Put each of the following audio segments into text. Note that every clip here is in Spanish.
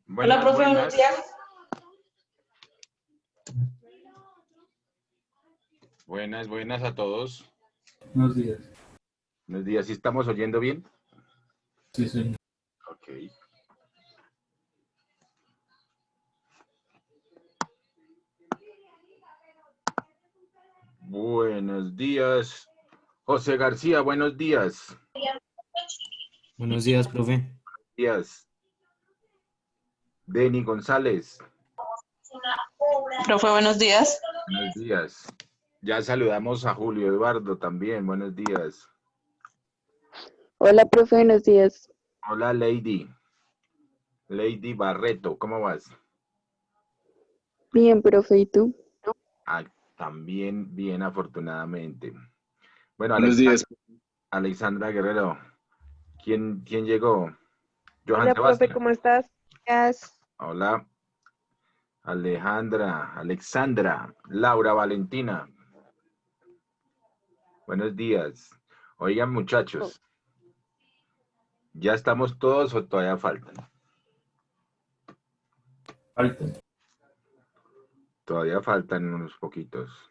Hola, Buenas, profe, buenos buenas. días. Buenas, buenas a todos. Buenos días. Buenos días. ¿Sí estamos oyendo bien? Sí, señor. Ok. Buenos días. José García, buenos días. Buenos días, profe. Días. Denny González, Profe, buenos días. buenos días. Ya saludamos a Julio Eduardo también, buenos días. Hola, profe, buenos días. Hola, Lady. Lady Barreto, ¿cómo vas? Bien, profe, ¿y tú? Ah, también bien, afortunadamente. Bueno, Buenos días. Alexandra Guerrero. ¿Quién llegó? Johan Hola, profe, Sebastián. ¿cómo estás? Gracias. Hola, Alexandra, Laura Valentina. Buenos días. Oigan, muchachos, ¿ya estamos todos o todavía faltan? Falta. Todavía faltan unos poquitos.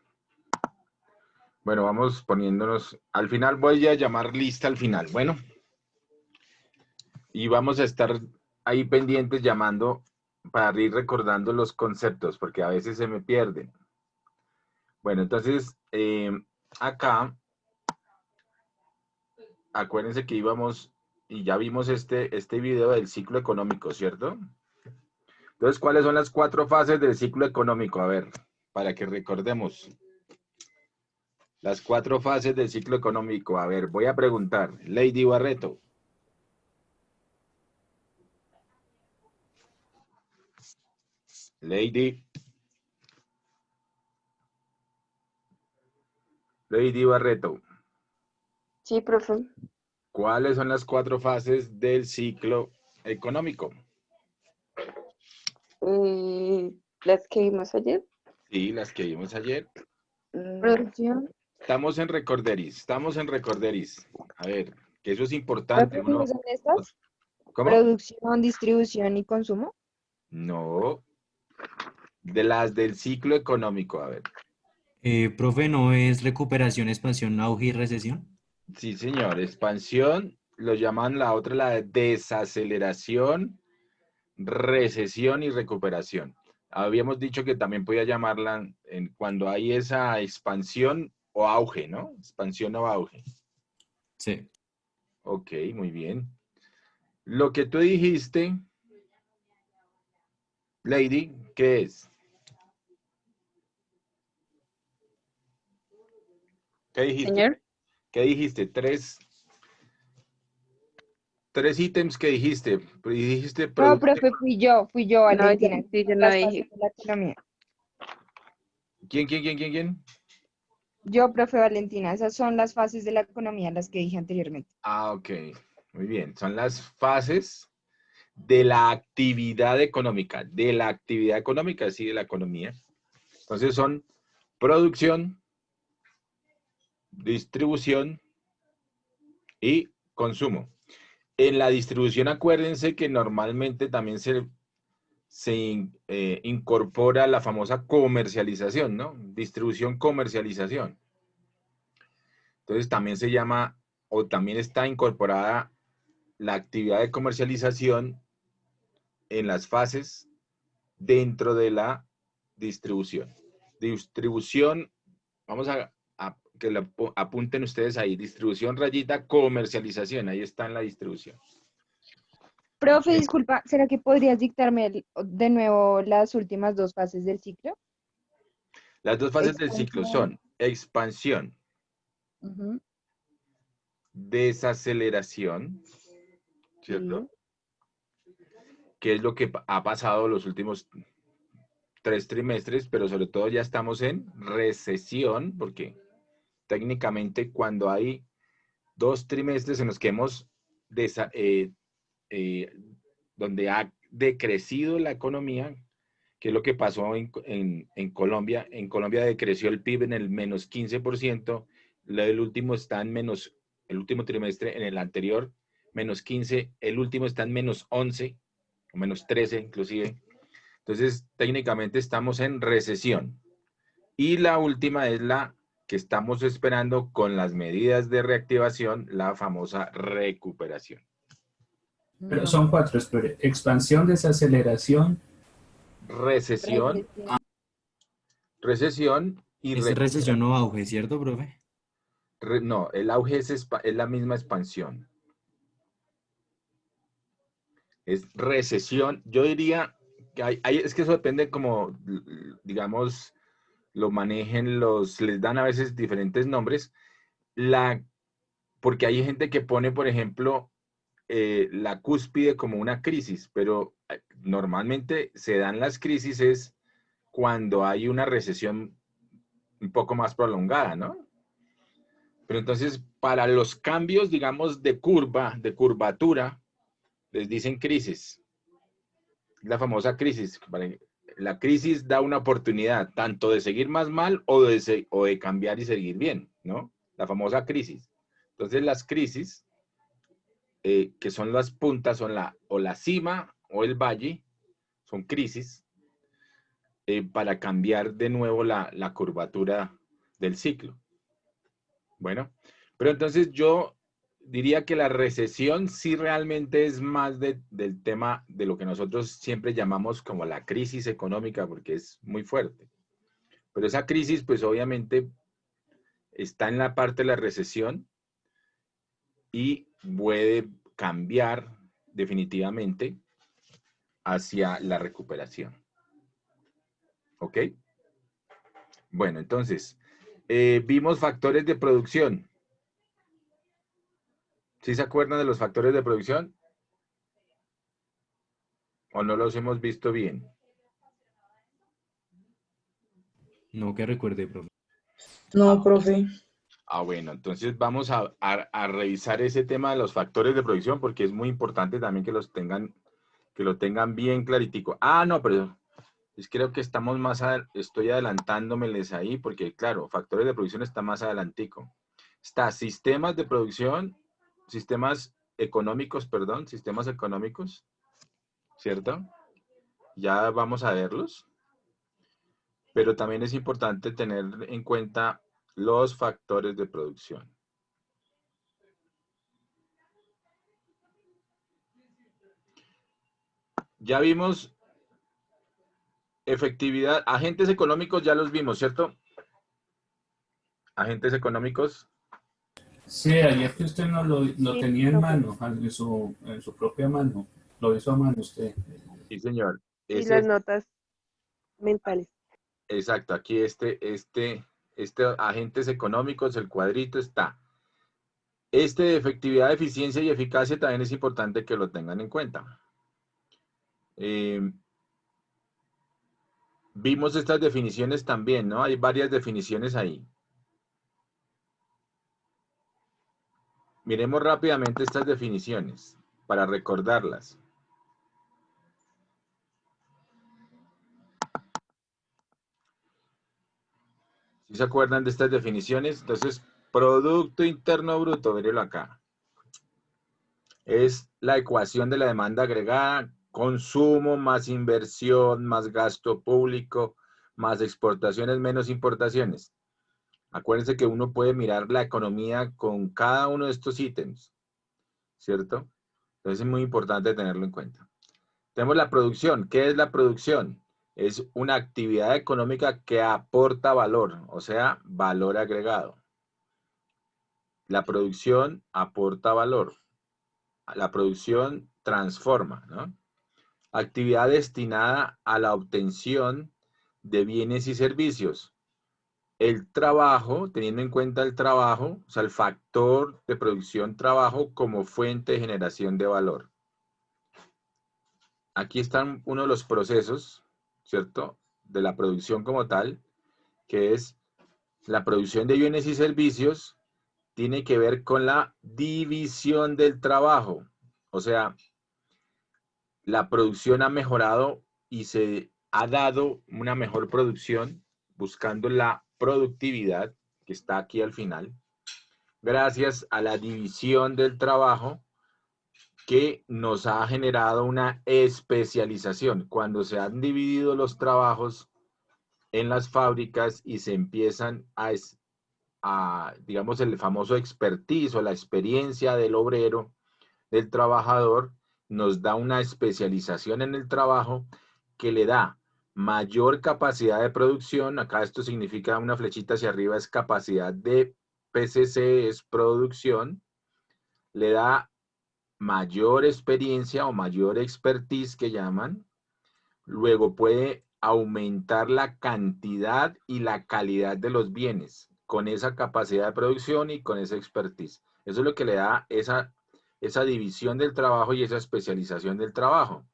Bueno, vamos poniéndonos. Al final voy a llamar lista al final. Bueno, y vamos a estar ahí pendientes llamando para ir recordando los conceptos, porque a veces se me pierden. Bueno, entonces, acá, acuérdense que íbamos y ya vimos este video del ciclo económico, ¿cierto? Entonces, ¿cuáles son las 4 fases del ciclo económico? A ver, para que recordemos. Las 4 fases del ciclo económico. A ver, voy a preguntar. Lady Barreto. Lady Barreto. Sí, profe. ¿Cuáles son las 4 fases del ciclo económico? Las que vimos ayer. Sí, las que vimos ayer. Producción. Estamos en Recorderis. A ver, que eso es importante. Profe, ¿no son estas? ¿Cómo? Producción, distribución y consumo. No. De las del ciclo económico. A ver. Profe, ¿no es recuperación, expansión, auge y recesión? Sí, señor. Expansión, lo llaman la otra, la de desaceleración, recesión y recuperación. Habíamos dicho que también podía llamarla cuando hay esa expansión o auge, ¿no? Expansión o auge. Sí. Ok, muy bien. Lo que tú dijiste, Lady, ¿qué es? ¿Qué dijiste? Señor. ¿Qué dijiste? Tres ítems que dijiste. Dijiste No, producción. profe, fui yo, No, Valentina. sí, yo no Las fases dije. de la economía. ¿Quién? Yo, profe Valentina, esas son las fases de la economía, las que dije anteriormente. Ah, ok. Muy bien. Son las fases de la actividad económica. Sí, de la economía. Entonces son producción, distribución y consumo. En la distribución, acuérdense que normalmente también se incorpora la famosa comercialización, ¿no? Distribución, comercialización. Entonces también se llama o también está incorporada la actividad de comercialización en las fases dentro de la distribución. Distribución, vamos a que lo apunten ustedes ahí, distribución rayita comercialización, ahí está en la distribución. Profe, disculpa, ¿será que podrías dictarme de nuevo las últimas dos fases del ciclo? Las 2 fases del ciclo Expansión. son expansión, Ujú, desaceleración, ¿cierto? sí. Que es lo que ha pasado los últimos 3 trimestres, pero sobre todo ya estamos en recesión, porque técnicamente cuando hay 2 trimestres en los que hemos eh, donde ha decrecido la economía, que es lo que pasó en Colombia. En Colombia decreció el PIB en el menos 15%, el último está en menos, el último trimestre en el anterior, menos 15, el último está en menos 11, o menos 13 inclusive. Entonces, técnicamente estamos en recesión. Y la última es la que estamos esperando con las medidas de reactivación, la famosa recuperación. Pero son cuatro, espere. Expansión, desaceleración. Recesión, recesión y Es recesión o auge, ¿cierto, profe? no, el auge es la misma expansión. Es recesión. Yo diría que es que eso depende como, digamos, lo manejen les dan a veces diferentes nombres. Porque hay gente que pone, por ejemplo, la cúspide como una crisis, pero normalmente se dan las crisis es cuando hay una recesión un poco más prolongada, ¿no? Pero entonces, para los cambios, digamos, de curvatura, les dicen crisis. La famosa crisis. La crisis da una oportunidad tanto de seguir más mal o de cambiar y seguir bien, ¿no? La famosa crisis. Entonces, las crisis, que son las puntas, son o la cima o el valle, son crisis, para cambiar de nuevo la curvatura del ciclo. Bueno, pero entonces yo diría que la recesión sí realmente es más del tema de lo que nosotros siempre llamamos como la crisis económica, porque es muy fuerte. Pero esa crisis, pues obviamente está en la parte de la recesión y puede cambiar definitivamente hacia la recuperación. ¿Ok? Bueno, entonces, vimos factores de producción. ¿Sí se acuerdan de los factores de producción? ¿O no los hemos visto bien? No que recuerde, profe. No, profe. Bueno, entonces vamos a revisar ese tema de los factores de producción porque es muy importante también que lo tengan bien claritico. No, pero creo que estamos estoy adelantándomeles ahí porque, claro, factores de producción está más adelantico. Está sistemas de producción, sistemas económicos, ¿cierto? Ya vamos a verlos. Pero también es importante tener en cuenta los factores de producción. Ya vimos efectividad, agentes económicos ya los vimos, ¿cierto? Agentes económicos. Sí, ayer que usted no lo Sí, tenía en profe. mano, en su propia mano. Lo hizo a mano usted. Sí, señor. Y las notas mentales. Exacto, aquí este agentes económicos, el cuadrito está. Este de efectividad, eficiencia y eficacia también es importante que lo tengan en cuenta. Vimos estas definiciones también, ¿no? Hay varias definiciones ahí. Miremos rápidamente estas definiciones para recordarlas. ¿Sí se acuerdan de estas definiciones? Entonces, Producto Interno Bruto, véanlo acá. Es la ecuación de la demanda agregada, consumo más inversión, más gasto público, más exportaciones, menos importaciones. Acuérdense que uno puede mirar la economía con cada uno de estos ítems, ¿cierto? Entonces es muy importante tenerlo en cuenta. Tenemos la producción. ¿Qué es la producción? Es una actividad económica que aporta valor, o sea, valor agregado. La producción aporta valor. La producción transforma, ¿no? Actividad destinada a la obtención de bienes y servicios. El trabajo, teniendo en cuenta el trabajo, o sea, el factor de producción trabajo como fuente de generación de valor. Aquí están uno de los procesos, ¿cierto? De la producción como tal, que es la producción de bienes y servicios, tiene que ver con la división del trabajo. O sea, la producción ha mejorado y se ha dado una mejor producción buscando la productividad, que está aquí al final, gracias a la división del trabajo que nos ha generado una especialización. Cuando se han dividido los trabajos en las fábricas y se empiezan digamos, el famoso expertise o la experiencia del obrero, del trabajador, nos da una especialización en el trabajo que le da mayor capacidad de producción. Acá esto significa una flechita hacia arriba, es capacidad de PCC, es producción. Le da mayor experiencia o mayor expertise que llaman. Luego puede aumentar la cantidad y la calidad de los bienes con esa capacidad de producción y con esa expertise. Eso es lo que le da esa división del trabajo y esa especialización del trabajo,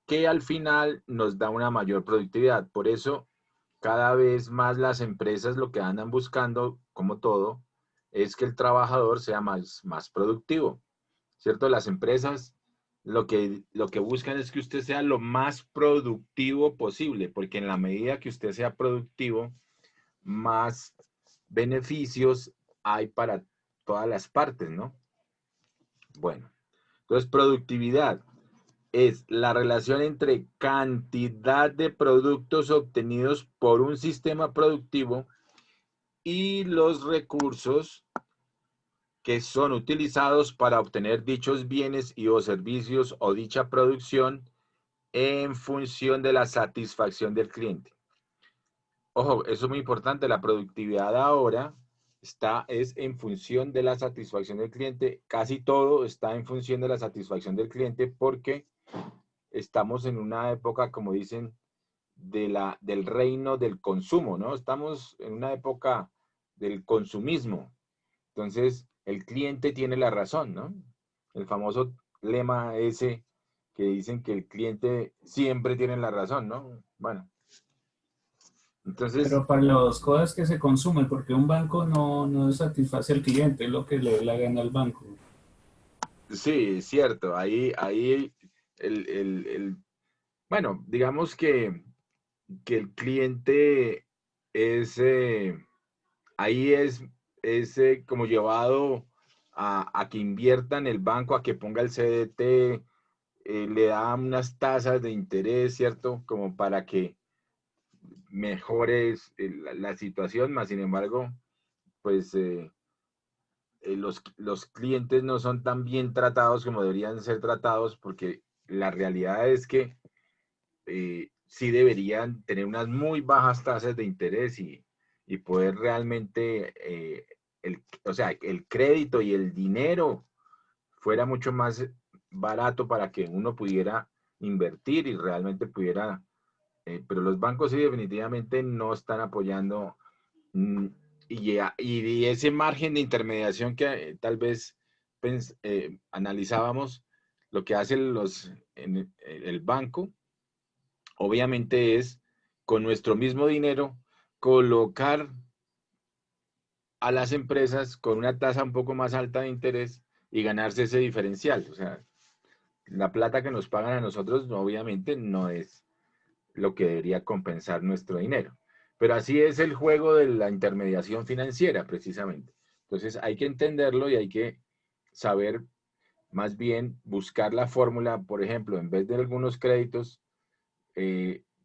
que al final nos da una mayor productividad. Por eso, cada vez más las empresas lo que andan buscando, como todo, es que el trabajador sea más productivo, ¿cierto? Las empresas lo que buscan es que usted sea lo más productivo posible, porque en la medida que usted sea productivo, más beneficios hay para todas las partes, ¿no? Bueno, entonces productividad es la relación entre cantidad de productos obtenidos por un sistema productivo y los recursos que son utilizados para obtener dichos bienes y o servicios o dicha producción en función de la satisfacción del cliente. Ojo, eso es muy importante, la productividad ahora es en función de la satisfacción del cliente, casi todo está en función de la satisfacción del cliente porque estamos en una época, como dicen, del reino del consumo, ¿no? Estamos en una época del consumismo. Entonces, el cliente tiene la razón, ¿no? El famoso lema ese que dicen que el cliente siempre tiene la razón, ¿no? Bueno, entonces, Pero para las cosas que se consumen, porque un banco no satisface al cliente, es lo que le dé la gana al banco. sí, es cierto. Ahí bueno, digamos que el cliente es, ahí es como llevado a que invierta en el banco, a que ponga el CDT, le da unas tasas de interés, ¿cierto? Como para que mejore la situación, más sin embargo, pues los clientes no son tan bien tratados como deberían ser tratados porque la realidad es que sí deberían tener unas muy bajas tasas de interés y poder realmente, o sea, el crédito y el dinero fuera mucho más barato para que uno pudiera invertir y realmente pudiera, pero los bancos sí definitivamente no están apoyando mm, y ese margen de intermediación que tal vez analizábamos, lo que hace el banco obviamente es con nuestro mismo dinero colocar a las empresas con una tasa un poco más alta de interés y ganarse ese diferencial. O sea, la plata que nos pagan a nosotros obviamente no es lo que debería compensar nuestro dinero. Pero así es el juego de la intermediación financiera, precisamente. Entonces hay que entenderlo y hay que saber más bien buscar la fórmula, por ejemplo, en vez de algunos créditos,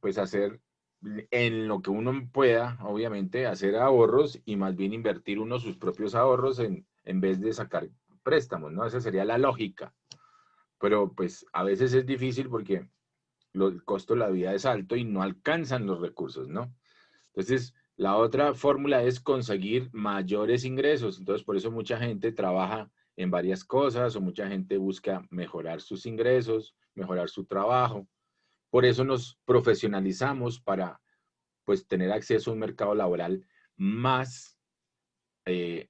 pues hacer en lo que uno pueda, obviamente, hacer ahorros y más bien invertir uno sus propios ahorros en vez de sacar préstamos, ¿no? Esa sería la lógica. Pero pues a veces es difícil porque el costo de la vida es alto y no alcanzan los recursos, ¿no? Entonces, la otra fórmula es conseguir mayores ingresos. Entonces, por eso mucha gente trabaja en varias cosas o mucha gente busca mejorar sus ingresos, mejorar su trabajo. Por eso nos profesionalizamos para, pues, tener acceso a un mercado laboral más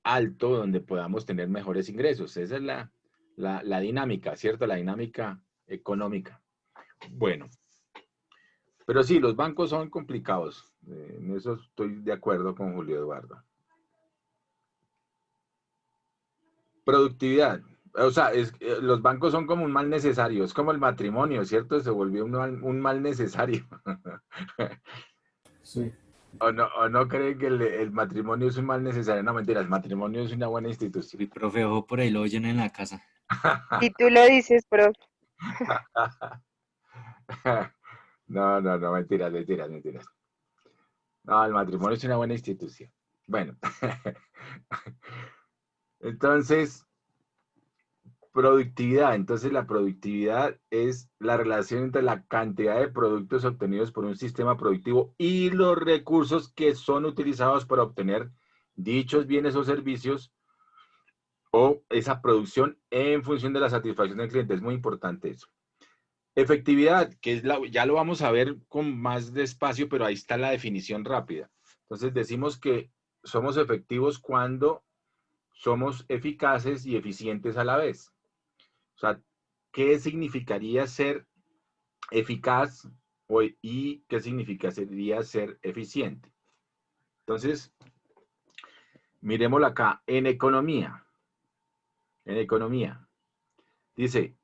alto donde podamos tener mejores ingresos. Esa es la dinámica, ¿cierto? La dinámica económica. Bueno, pero sí, los bancos son complicados. En eso estoy de acuerdo con Julio Eduardo. Productividad. O sea, los bancos son como un mal necesario. Es como el matrimonio, ¿cierto? Se volvió un mal necesario. Sí. ¿O no creen que el matrimonio es un mal necesario? No, mentira, el matrimonio es una buena institución. Y profe, ojo, por ahí lo oyen en la casa. Si tú lo dices, profe. No, no, no, mentiras, mentiras, mentiras. No, el matrimonio es una buena institución. Bueno, entonces, productividad. Entonces, la productividad es la relación entre la cantidad de productos obtenidos por un sistema productivo y los recursos que son utilizados para obtener dichos bienes o servicios o esa producción en función de la satisfacción del cliente. Es muy importante eso. Efectividad, que es ya lo vamos a ver con más despacio, pero ahí está la definición rápida. Entonces decimos que somos efectivos cuando somos eficaces y eficientes a la vez. O sea, ¿qué significaría ser eficaz y qué significaría ser eficiente? Entonces, miremoslo acá. En economía, dice,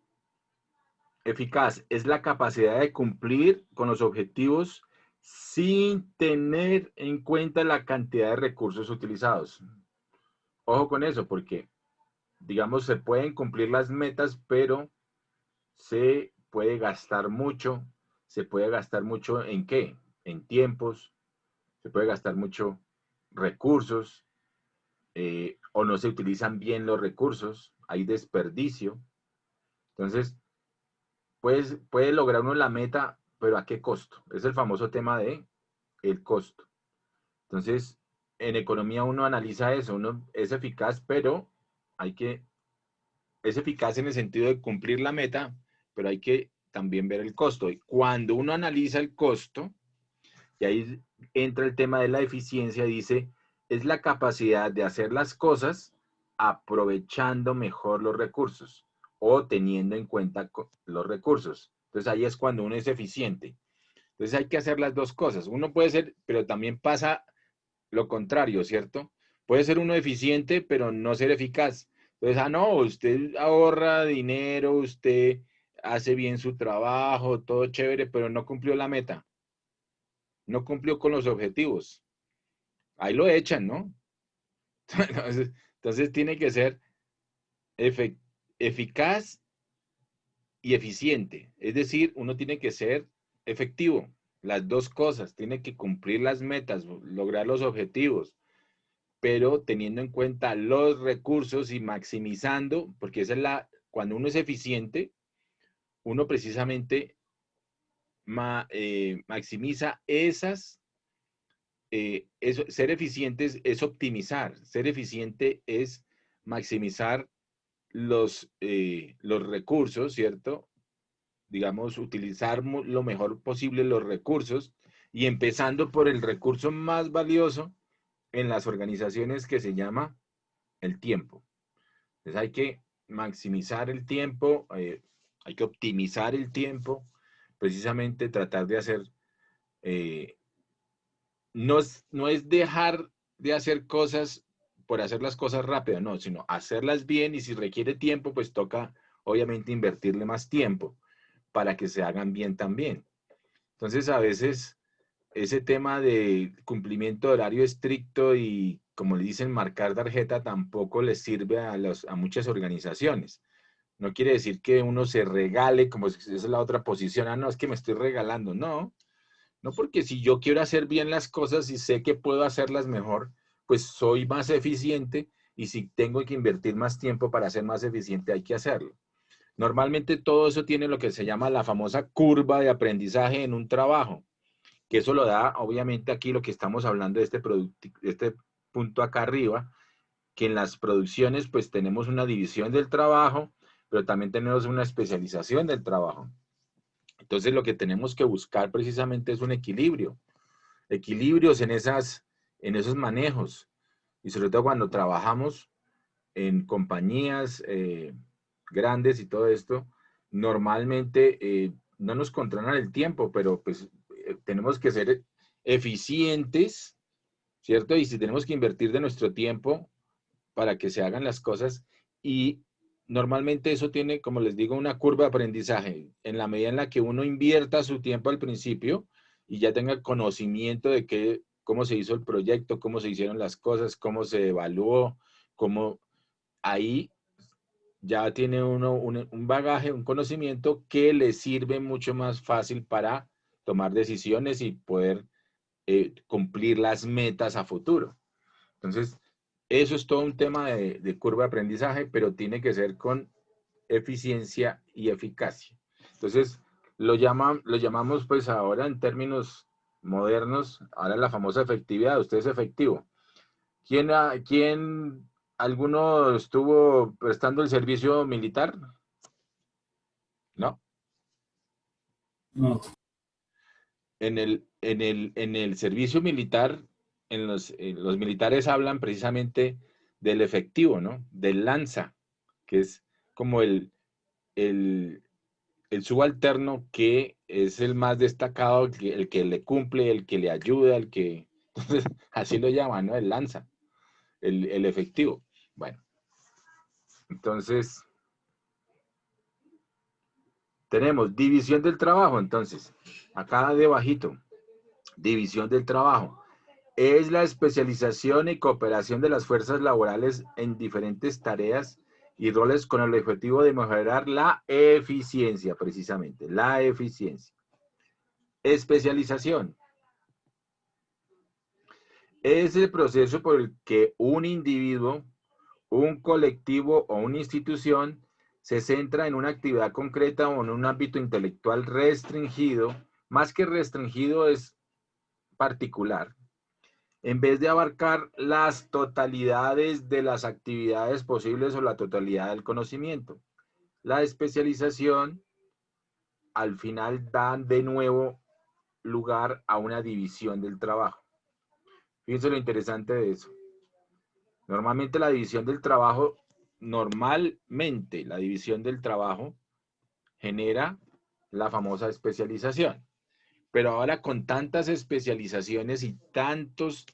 eficaz es la capacidad de cumplir con los objetivos sin tener en cuenta la cantidad de recursos utilizados. Ojo con eso, porque, digamos, se pueden cumplir las metas, pero se puede gastar mucho. ¿Se puede gastar mucho en qué? En tiempos. Se puede gastar mucho recursos. O no se utilizan bien los recursos. Hay desperdicio. Entonces, puede lograr uno la meta, pero ¿a qué costo? Es el famoso tema de el costo. Entonces, en economía uno analiza eso, uno es eficaz, pero es eficaz en el sentido de cumplir la meta, pero hay que también ver el costo. Y cuando uno analiza el costo, y ahí entra el tema de la eficiencia, dice, es la capacidad de hacer las cosas aprovechando mejor los recursos o teniendo en cuenta los recursos. Entonces ahí es cuando uno es eficiente. Entonces hay que hacer las dos cosas. Uno puede ser, pero también pasa lo contrario, ¿cierto? Puede ser uno eficiente, pero no ser eficaz. Entonces, no, usted ahorra dinero, usted hace bien su trabajo, todo chévere, pero no cumplió la meta. No cumplió con los objetivos. Ahí lo echan, ¿no? Entonces tiene que ser eficaz y eficiente. Es decir, uno tiene que ser efectivo. Las dos cosas. Tiene que cumplir las metas, lograr los objetivos, pero teniendo en cuenta los recursos y maximizando, porque esa es cuando uno es eficiente, uno precisamente maximiza ser eficiente es optimizar, ser eficiente es maximizar los recursos, ¿cierto? Digamos, utilizar lo mejor posible los recursos y empezando por el recurso más valioso en las organizaciones que se llama el tiempo. Entonces hay que maximizar el tiempo, hay que optimizar el tiempo, precisamente tratar de hacer, no es dejar de hacer cosas por hacer las cosas rápido, no, sino hacerlas bien y si requiere tiempo, pues toca obviamente invertirle más tiempo para que se hagan bien también. Entonces a veces ese tema de cumplimiento de horario estricto y, como le dicen, marcar tarjeta tampoco les sirve a muchas organizaciones. No quiere decir que uno se regale, como esa es la otra posición, no, es que me estoy regalando. No, no, porque si yo quiero hacer bien las cosas y sé que puedo hacerlas mejor, pues soy más eficiente y si tengo que invertir más tiempo para ser más eficiente, hay que hacerlo. Normalmente todo eso tiene lo que se llama la famosa curva de aprendizaje en un trabajo, que eso lo da, obviamente, aquí lo que estamos hablando de este punto acá arriba, que en las producciones pues tenemos una división del trabajo, pero también tenemos una especialización del trabajo. Entonces lo que tenemos que buscar precisamente es un equilibrio, equilibrios en esos manejos, y sobre todo cuando trabajamos en compañías grandes y todo esto, normalmente no nos controlan el tiempo, pero pues tenemos que ser eficientes, ¿cierto? Y si tenemos que invertir de nuestro tiempo para que se hagan las cosas y normalmente eso tiene, como les digo, una curva de aprendizaje. En la medida en la que uno invierta su tiempo al principio y ya tenga conocimiento de cómo se hizo el proyecto, cómo se hicieron las cosas, cómo se evaluó, ahí ya tiene uno un bagaje, un conocimiento que le sirve mucho más fácil para tomar decisiones y poder cumplir las metas a futuro. Entonces, eso es todo un tema de curva de aprendizaje, pero tiene que ser con eficiencia y eficacia. Entonces, lo llamamos pues ahora en términos modernos, ahora la famosa efectividad. Usted es efectivo. ¿Quién alguno estuvo prestando el servicio militar? ¿No? No. En el servicio militar, los militares hablan precisamente del efectivo, ¿no? Del lanza, que es como el subalterno que es el más destacado, el que le cumple, el que le ayuda, entonces, así lo llaman, ¿no? El lanza, el efectivo. Bueno, entonces, tenemos división del trabajo, entonces, acá debajito, división del trabajo. Es la especialización y cooperación de las fuerzas laborales en diferentes tareas y roles con el objetivo de mejorar la eficiencia, precisamente, la eficiencia. Especialización. Es el proceso por el que un individuo, un colectivo o una institución se centra en una actividad concreta o en un ámbito intelectual restringido. Más que restringido es particular. En vez de abarcar las totalidades de las actividades posibles o la totalidad del conocimiento. La especialización al final da de nuevo lugar a una división del trabajo. Fíjense lo interesante de eso. Normalmente la división del trabajo genera la famosa especialización. Pero ahora con tantas especializaciones y tantos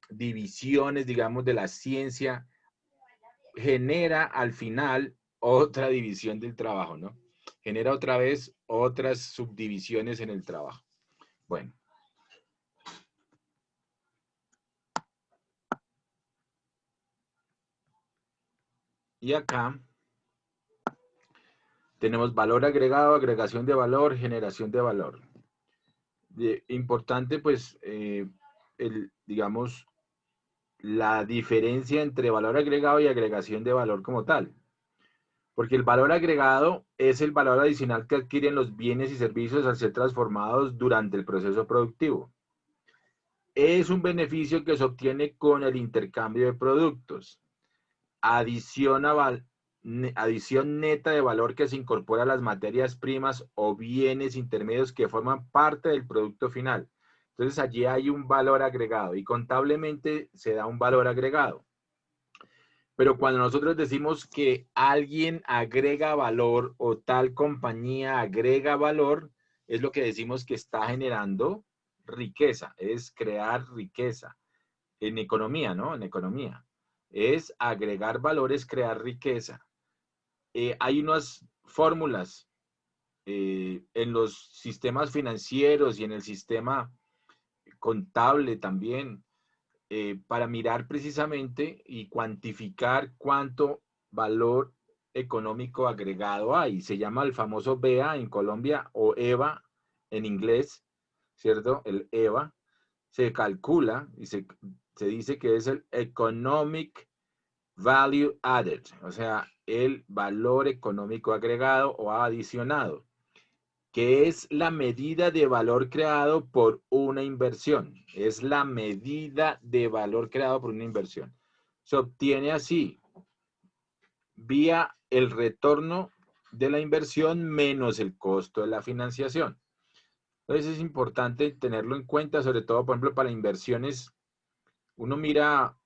divisiones, digamos, de la ciencia, genera al final otra división del trabajo, ¿no? Genera otra vez otras subdivisiones en el trabajo. Bueno. Y acá tenemos valor agregado, agregación de valor, generación de valor. Importante, pues, digamos, la diferencia entre valor agregado y agregación de valor como tal. Porque el valor agregado es el valor adicional que adquieren los bienes y servicios al ser transformados durante el proceso productivo. Es un beneficio que se obtiene con el intercambio de productos. Adición neta de valor que se incorpora a las materias primas o bienes intermedios que forman parte del producto final. Entonces allí hay un valor agregado y contablemente se da un valor agregado. Pero cuando nosotros decimos que alguien agrega valor o tal compañía agrega valor, es lo que decimos que está generando riqueza, es crear riqueza. En economía, ¿no? En economía. Es agregar valores, crear riqueza. Hay unas fórmulas en los sistemas financieros y en el sistema contable también para mirar precisamente y cuantificar cuánto valor económico agregado hay. Se llama el famoso BEA en Colombia o EVA en inglés, ¿cierto? El EVA se calcula y se dice que es el Economic Value Added, o sea, el valor económico agregado o adicionado, que es la medida de valor creado por una inversión. Es la medida de valor creado por una inversión. Se obtiene así, vía el retorno de la inversión menos el costo de la financiación. Entonces es importante tenerlo en cuenta, sobre todo, por ejemplo, para inversiones. Uno mira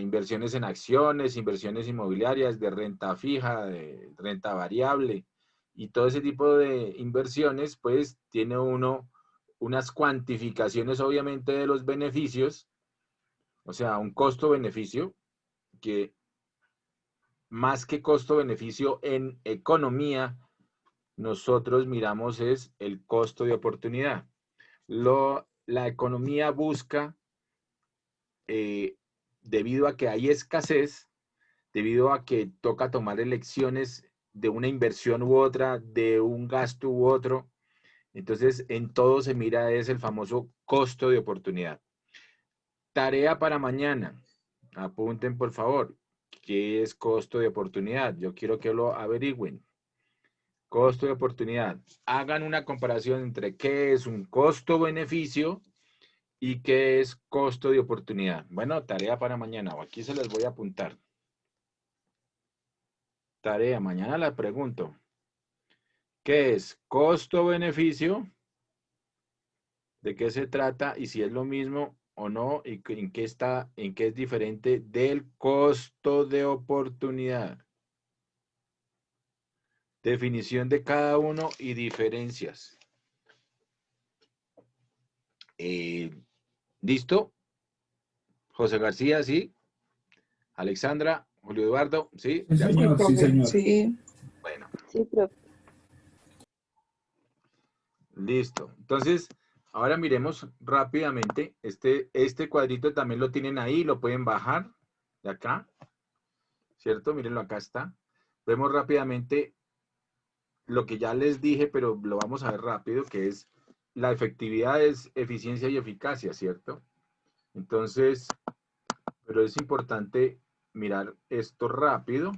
inversiones en acciones, inversiones inmobiliarias, de renta fija, de renta variable, y todo ese tipo de inversiones, pues tiene uno unas cuantificaciones obviamente de los beneficios, o sea, un costo-beneficio, que más que costo-beneficio en economía, nosotros miramos es el costo de oportunidad. La economía busca, debido a que hay escasez, debido a que toca tomar elecciones de una inversión u otra, de un gasto u otro. Entonces, en todo se mira es el famoso costo de oportunidad. Tarea para mañana. Apunten, por favor. ¿Qué es costo de oportunidad? Yo quiero que lo averigüen. Costo de oportunidad. Hagan una comparación entre qué es un costo-beneficio y qué es costo de oportunidad. Bueno, tarea para mañana. Aquí se les voy a apuntar. Tarea, mañana la pregunto. ¿Qué es costo-beneficio? ¿De qué se trata? Y si es lo mismo o no, y en qué está, en qué es diferente del costo de oportunidad. Definición de cada uno y diferencias. ¿Listo? José García, ¿sí? Alexandra, Julio Eduardo, ¿sí? Sí, De Sí, señor, acuerdo. sí, profe. señor. Sí. Bueno, Sí, profe. listo. Entonces, ahora miremos rápidamente. Este cuadrito también lo tienen ahí, lo pueden bajar de acá, ¿cierto? Mírenlo, acá está. Vemos rápidamente lo que ya les dije, pero lo vamos a ver rápido, que es la efectividad es eficiencia y eficacia, ¿cierto? Entonces, pero es importante mirar esto rápido.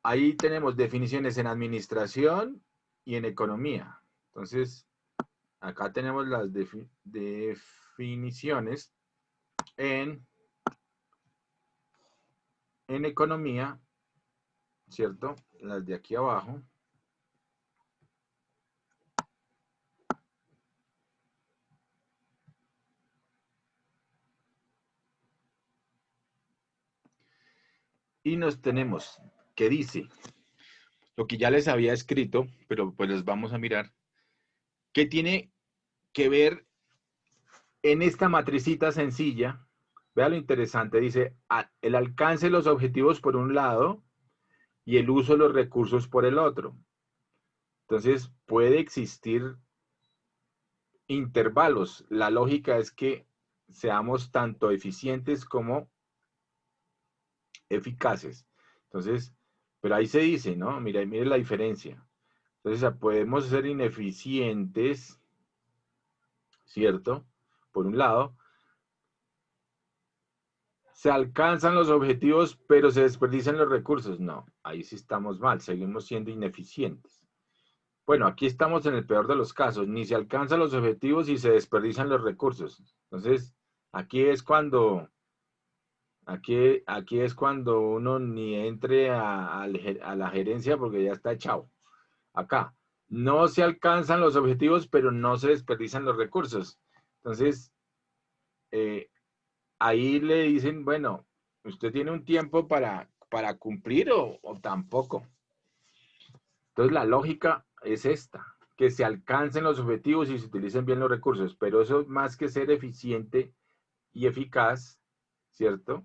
Ahí tenemos definiciones en administración y en economía. Entonces, acá tenemos las definiciones en economía, ¿cierto? Las de aquí abajo. Y nos tenemos que dice, lo que ya les había escrito, pero pues les vamos a mirar, que tiene que ver en esta matricita sencilla. Vea lo interesante, dice, el alcance de los objetivos por un lado y el uso de los recursos por el otro. Entonces, puede existir intervalos. La lógica es que seamos tanto eficientes como eficaces. Entonces, pero ahí se dice, ¿no? Mira, mire la diferencia. Entonces, podemos ser ineficientes, ¿cierto? Por un lado, se alcanzan los objetivos, pero se desperdician los recursos. No, ahí sí estamos mal, seguimos siendo ineficientes. Bueno, aquí estamos en el peor de los casos, ni se alcanzan los objetivos y se desperdician los recursos. Entonces, aquí es cuando, aquí es cuando uno ni entre a la gerencia porque ya está echado. Acá, no se alcanzan los objetivos, pero no se desperdician los recursos. Entonces, ahí le dicen, bueno, usted tiene un tiempo para cumplir o tampoco. Entonces la lógica es esta, que se alcancen los objetivos y se utilicen bien los recursos, pero eso más que ser eficiente y eficaz, ¿cierto?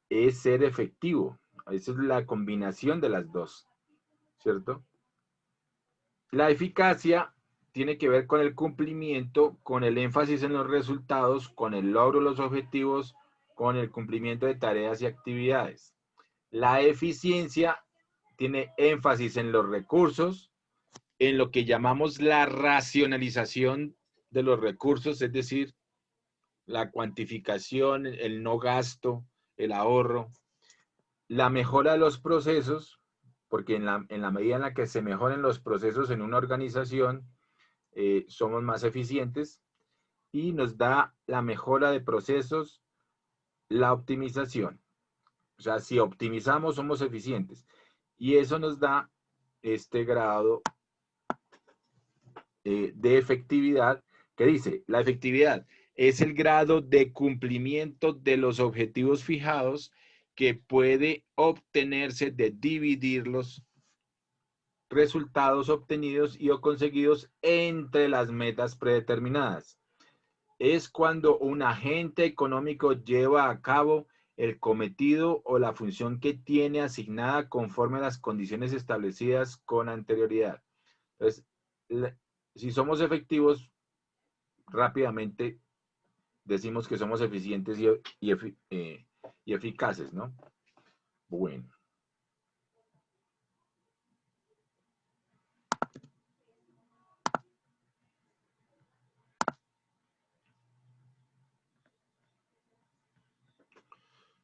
Es ser efectivo. Esa es la combinación de las dos, ¿cierto? La eficacia tiene que ver con el cumplimiento, con el énfasis en los resultados, con el logro de los objetivos, con el cumplimiento de tareas y actividades. La eficiencia tiene énfasis en los recursos, en lo que llamamos la racionalización de los recursos, es decir, la cuantificación, el no gasto, el ahorro, la mejora de los procesos, porque en la medida en la que se mejoren los procesos en una organización, somos más eficientes y nos da la mejora de procesos, la optimización. O sea, si optimizamos, somos eficientes. Y eso nos da este grado de efectividad que dice, la efectividad es el grado de cumplimiento de los objetivos fijados que puede obtenerse de dividir los resultados obtenidos y o conseguidos entre las metas predeterminadas. Es cuando un agente económico lleva a cabo el cometido o la función que tiene asignada conforme a las condiciones establecidas con anterioridad. Entonces, si somos efectivos, rápidamente decimos que somos eficientes y eficaces, ¿no? Bueno.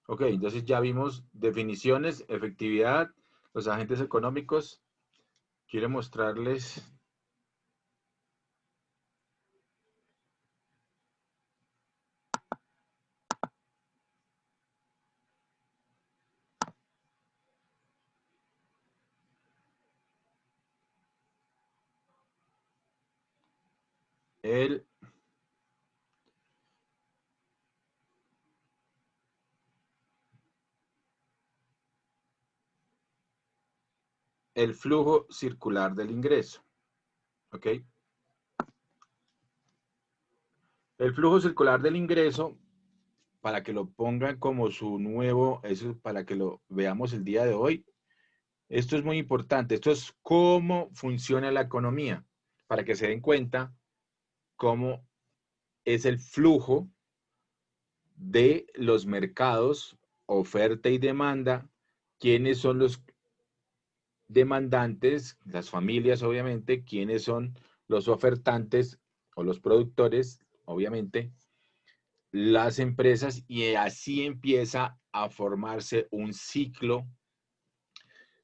Ok, entonces ya vimos definiciones, efectividad, los agentes económicos. Quiero mostrarles el flujo circular del ingreso. ¿Ok? El flujo circular del ingreso, para que lo pongan como su nuevo, eso para que lo veamos el día de hoy. Esto es muy importante. Esto es cómo funciona la economía, para que se den cuenta cómo es el flujo de los mercados, oferta y demanda, quiénes son los demandantes, las familias obviamente, quiénes son los ofertantes o los productores, obviamente, las empresas, y así empieza a formarse un ciclo,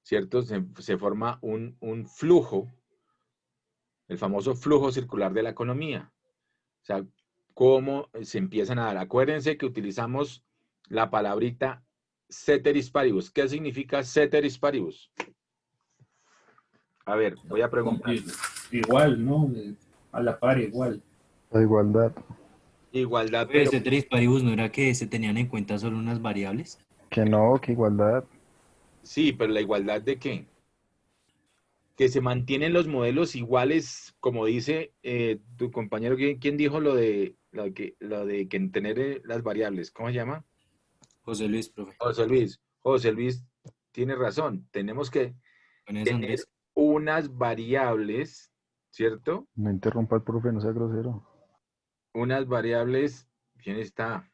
¿cierto? Se forma un flujo, el famoso flujo circular de la economía. O sea, cómo se empiezan a dar. Acuérdense que utilizamos la palabrita ceteris paribus. ¿Qué significa ceteris paribus? A ver, voy a preguntar. Igual, ¿no? A la par, igual. La igualdad. Igualdad, Pues, pero ceteris paribus, ¿no era que se tenían en cuenta solo unas variables? Que no, que igualdad. sí, pero la igualdad ¿de qué? Que se mantienen los modelos iguales, como dice tu compañero. ¿Quién dijo lo de que tener las variables? ¿Cómo se llama? José Luis, profe. José Luis. José Luis tiene razón. Tenemos que ¿Con eso, tener Andrés? unas variables, ¿cierto? No interrumpa al profe, no sea grosero. Unas variables. ¿Quién está?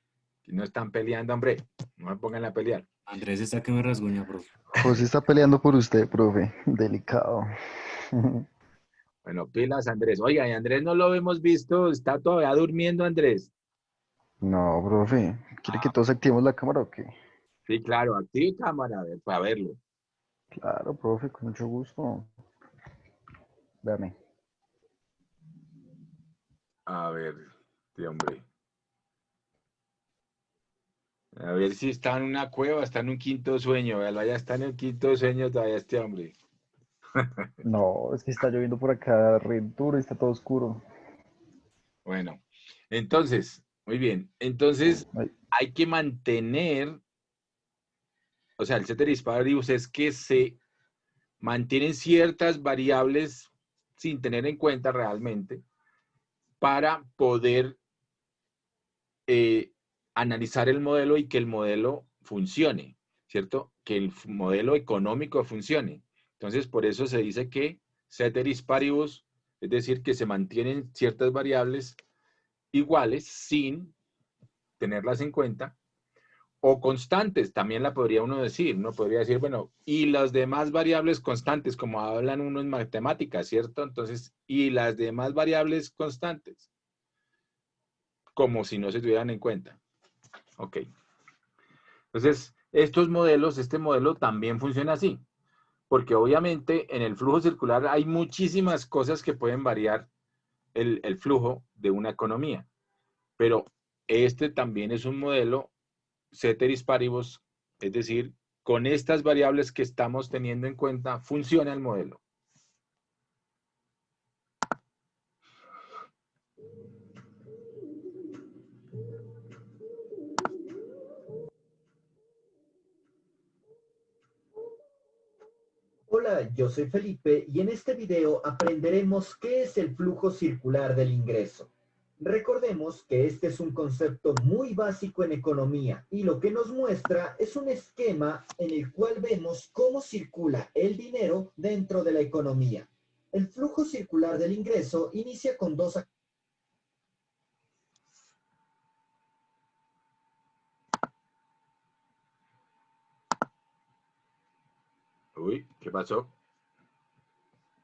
No están peleando, hombre. No me pongan a pelear. Andrés está que me rasguña, profe. José está peleando por usted, profe. Delicado. Bueno, pilas, Andrés. Oiga, y Andrés no lo hemos visto. Está todavía durmiendo, Andrés. No, profe. ¿Quiere que Ah, todos activemos la cámara o qué? sí, claro. Active cámara, a ver, para verlo. Claro, profe, con mucho gusto. Dame. A ver, este hombre. A ver si está en una cueva, está en un quinto sueño. Véalo, ya está en el quinto sueño todavía este hombre. No, es que está lloviendo por acá re duro y está todo oscuro. Bueno, entonces, muy bien. Entonces, Ay, hay que mantener, o sea, el ceteris paribus es que se mantienen ciertas variables sin tener en cuenta realmente para poder eh, analizar el modelo y que el modelo funcione, ¿cierto? Que el modelo económico funcione. Entonces, por eso se dice que ceteris paribus, es decir, que se mantienen ciertas variables iguales sin tenerlas en cuenta, o constantes, también la podría uno decir. Uno podría decir, bueno, y las demás variables constantes, como hablan uno en matemáticas, ¿cierto? Entonces, y las demás variables constantes, como si no se tuvieran en cuenta. Ok. Entonces, estos modelos, este modelo también funciona así, porque obviamente en el flujo circular hay muchísimas cosas que pueden variar el flujo de una economía, pero este también es un modelo ceteris paribus, es decir, con estas variables que estamos teniendo en cuenta, funciona el modelo. Hola, yo soy Felipe y en este video aprenderemos qué es el flujo circular del ingreso. Recordemos que este es un concepto muy básico en economía y lo que nos muestra es un esquema en el cual vemos cómo circula el dinero dentro de la economía. El flujo circular del ingreso inicia con dos actividades. Uy, ¿qué pasó?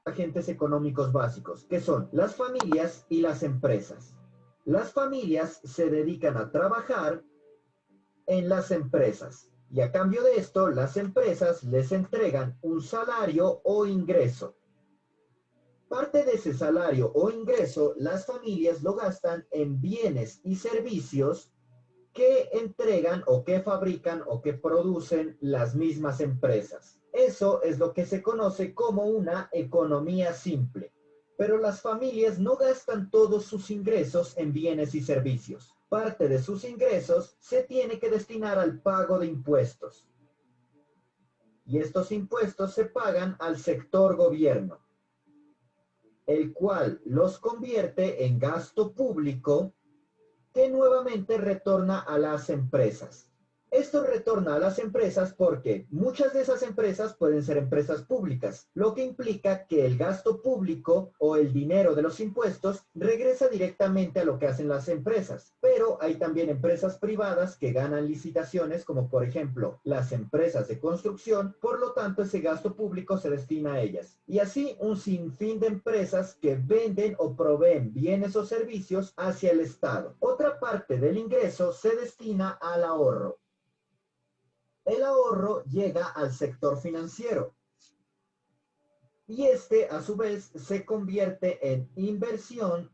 Agentes económicos básicos, que son las familias y las empresas. Las familias se dedican a trabajar en las empresas y a cambio de esto, las empresas les entregan un salario o ingreso. Parte de ese salario o ingreso, las familias lo gastan en bienes y servicios que entregan o que fabrican o que producen las mismas empresas. Eso es lo que se conoce como una economía simple. Pero las familias no gastan todos sus ingresos en bienes y servicios. Parte de sus ingresos se tiene que destinar al pago de impuestos. Y estos impuestos se pagan al sector gobierno, el cual los convierte en gasto público que nuevamente retorna a las empresas. Esto retorna a las empresas porque muchas de esas empresas pueden ser empresas públicas, lo que implica que el gasto público o el dinero de los impuestos regresa directamente a lo que hacen las empresas. Pero hay también empresas privadas que ganan licitaciones, como por ejemplo las empresas de construcción, por lo tanto ese gasto público se destina a ellas. Y así un sinfín de empresas que venden o proveen bienes o servicios hacia el Estado. Otra parte del ingreso se destina al ahorro. El ahorro llega al sector financiero y este a su vez se convierte en inversión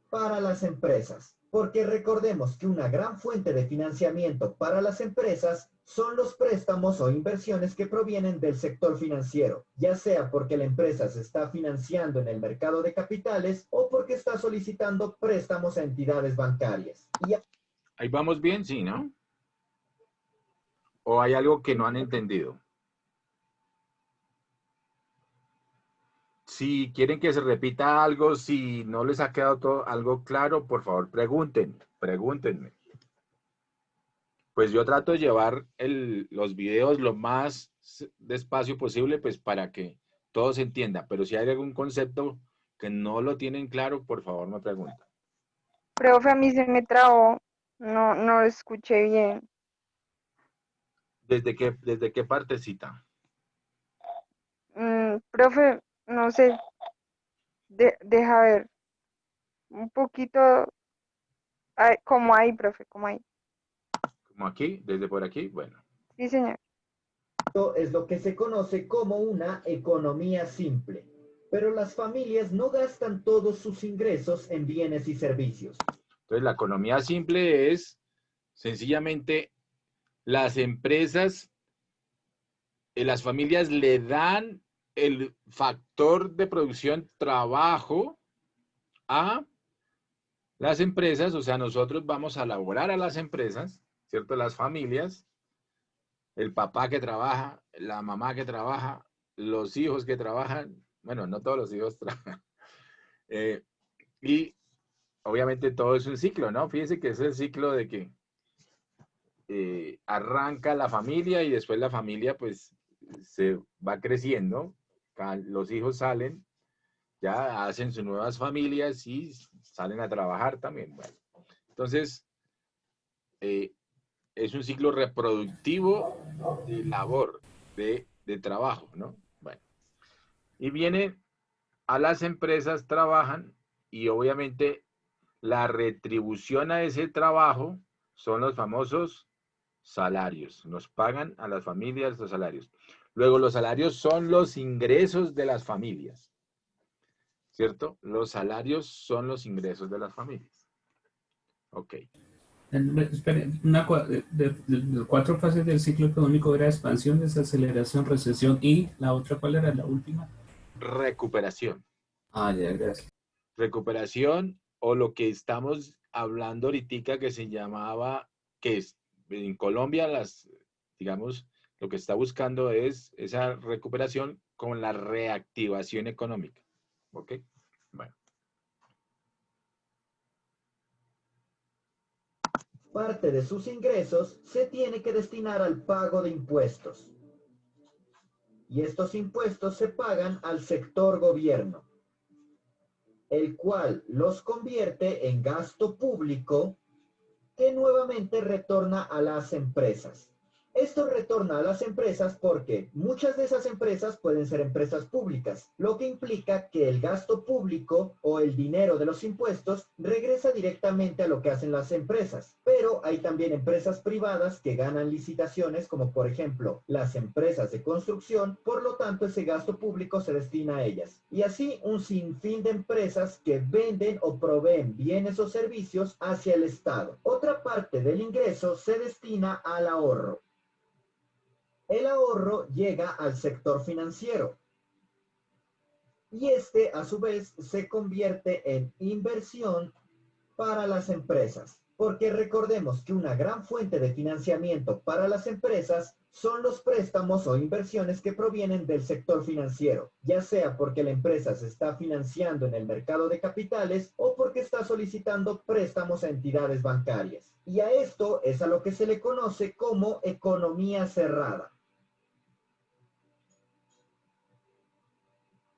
para las empresas, porque recordemos que una gran fuente de financiamiento para las empresas son los préstamos o inversiones que provienen del sector financiero, ya sea porque la empresa se está financiando en el mercado de capitales o porque está solicitando préstamos a entidades bancarias. Ahí vamos bien, sí, ¿no? ¿O hay algo que no han entendido? Si quieren que se repita algo, si no les ha quedado todo algo claro, por favor pregúntenme. Pues yo trato de llevar los videos lo más despacio posible, pues para que todo se entienda. Pero si hay algún concepto que no lo tienen claro, por favor me preguntan. Profe, a mí se me trabó. No escuché bien. ¿Desde qué partecita? Profe, no sé. Deja ver. Un poquito. Como ahí, profe, como ahí. ¿Como aquí? ¿Desde por aquí? Bueno. Sí, señor. Esto es lo que se conoce como una economía simple. Pero las familias no gastan todos sus ingresos en bienes y servicios. Entonces la economía simple es sencillamente las empresas, las familias le dan el factor de producción trabajo a las empresas, o sea, nosotros vamos a laborar a las empresas, ¿cierto? Las familias, el papá que trabaja, la mamá que trabaja, los hijos que trabajan, bueno, no todos los hijos trabajan. Y obviamente todo es un ciclo, ¿no? Fíjense que es el ciclo de que arranca la familia y después la familia pues se va creciendo, los hijos salen, ya hacen sus nuevas familias y salen a trabajar también. Bueno, entonces, es un ciclo reproductivo de labor, de trabajo, ¿no? Bueno, y vienen a las empresas, trabajan y obviamente la retribución a ese trabajo son los famosos salarios. Nos pagan a las familias los salarios. Luego, los salarios son los ingresos de las familias, ¿cierto? Los salarios son los ingresos de las familias. Ok. Espere, de 4 fases del ciclo económico era expansión, desaceleración, recesión y la otra, ¿cuál era la última? Recuperación. Ah, ya, gracias. Recuperación o lo que estamos hablando ahorita que se llamaba, que es, en Colombia digamos, lo que está buscando es esa recuperación con la reactivación económica. ¿Ok? Bueno. Parte de sus ingresos se tiene que destinar al pago de impuestos. Y estos impuestos se pagan al sector gobierno, el cual los convierte en gasto público que nuevamente retorna a las empresas. Esto retorna a las empresas porque muchas de esas empresas pueden ser empresas públicas, lo que implica que el gasto público o el dinero de los impuestos regresa directamente a lo que hacen las empresas. Pero hay también empresas privadas que ganan licitaciones, como por ejemplo las empresas de construcción, por lo tanto ese gasto público se destina a ellas. Y así un sinfín de empresas que venden o proveen bienes o servicios hacia el Estado. Otra parte del ingreso se destina al ahorro. El ahorro llega al sector financiero y este a su vez se convierte en inversión para las empresas, porque recordemos que una gran fuente de financiamiento para las empresas son los préstamos o inversiones que provienen del sector financiero, ya sea porque la empresa se está financiando en el mercado de capitales o porque está solicitando préstamos a entidades bancarias. Y a esto es a lo que se le conoce como economía cerrada.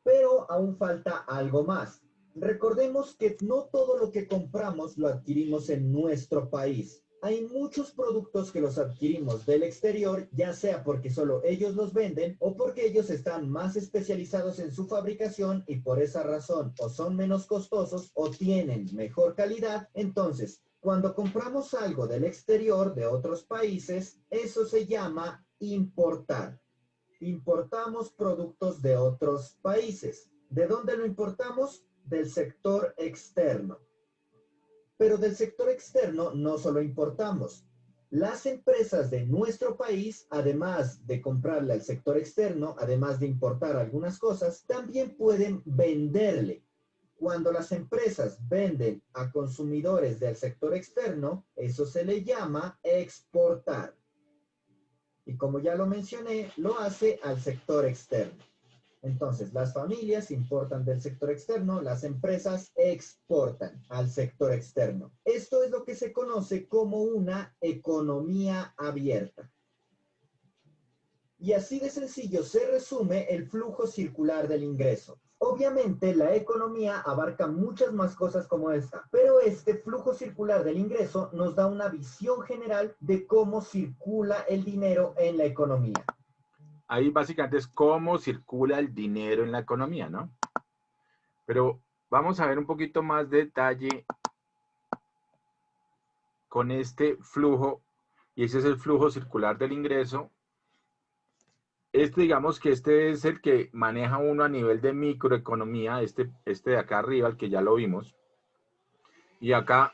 Pero aún falta algo más. Recordemos que no todo lo que compramos lo adquirimos en nuestro país. Hay muchos productos que los adquirimos del exterior, ya sea porque solo ellos los venden o porque ellos están más especializados en su fabricación y por esa razón o son menos costosos o tienen mejor calidad. Entonces, cuando compramos algo del exterior, de otros países, eso se llama importar. Importamos productos de otros países. ¿De dónde lo importamos? Del sector externo. Pero del sector externo no solo importamos. Las empresas de nuestro país, además de comprarle al sector externo, además de importar algunas cosas, también pueden venderle. Cuando las empresas venden a consumidores del sector externo, eso se le llama exportar. Y como ya lo mencioné, lo hace al sector externo. Entonces, las familias importan del sector externo, las empresas exportan al sector externo. Esto es lo que se conoce como una economía abierta. Y así de sencillo se resume el flujo circular del ingreso. Obviamente, la economía abarca muchas más cosas como esta, pero este flujo circular del ingreso nos da una visión general de cómo circula el dinero en la economía. Ahí básicamente es cómo circula el dinero en la economía, ¿no? Pero vamos a ver un poquito más detalle con este flujo, y ese es el flujo circular del ingreso. Digamos que este es el que maneja uno a nivel de microeconomía, este de acá arriba, el que ya lo vimos. Y acá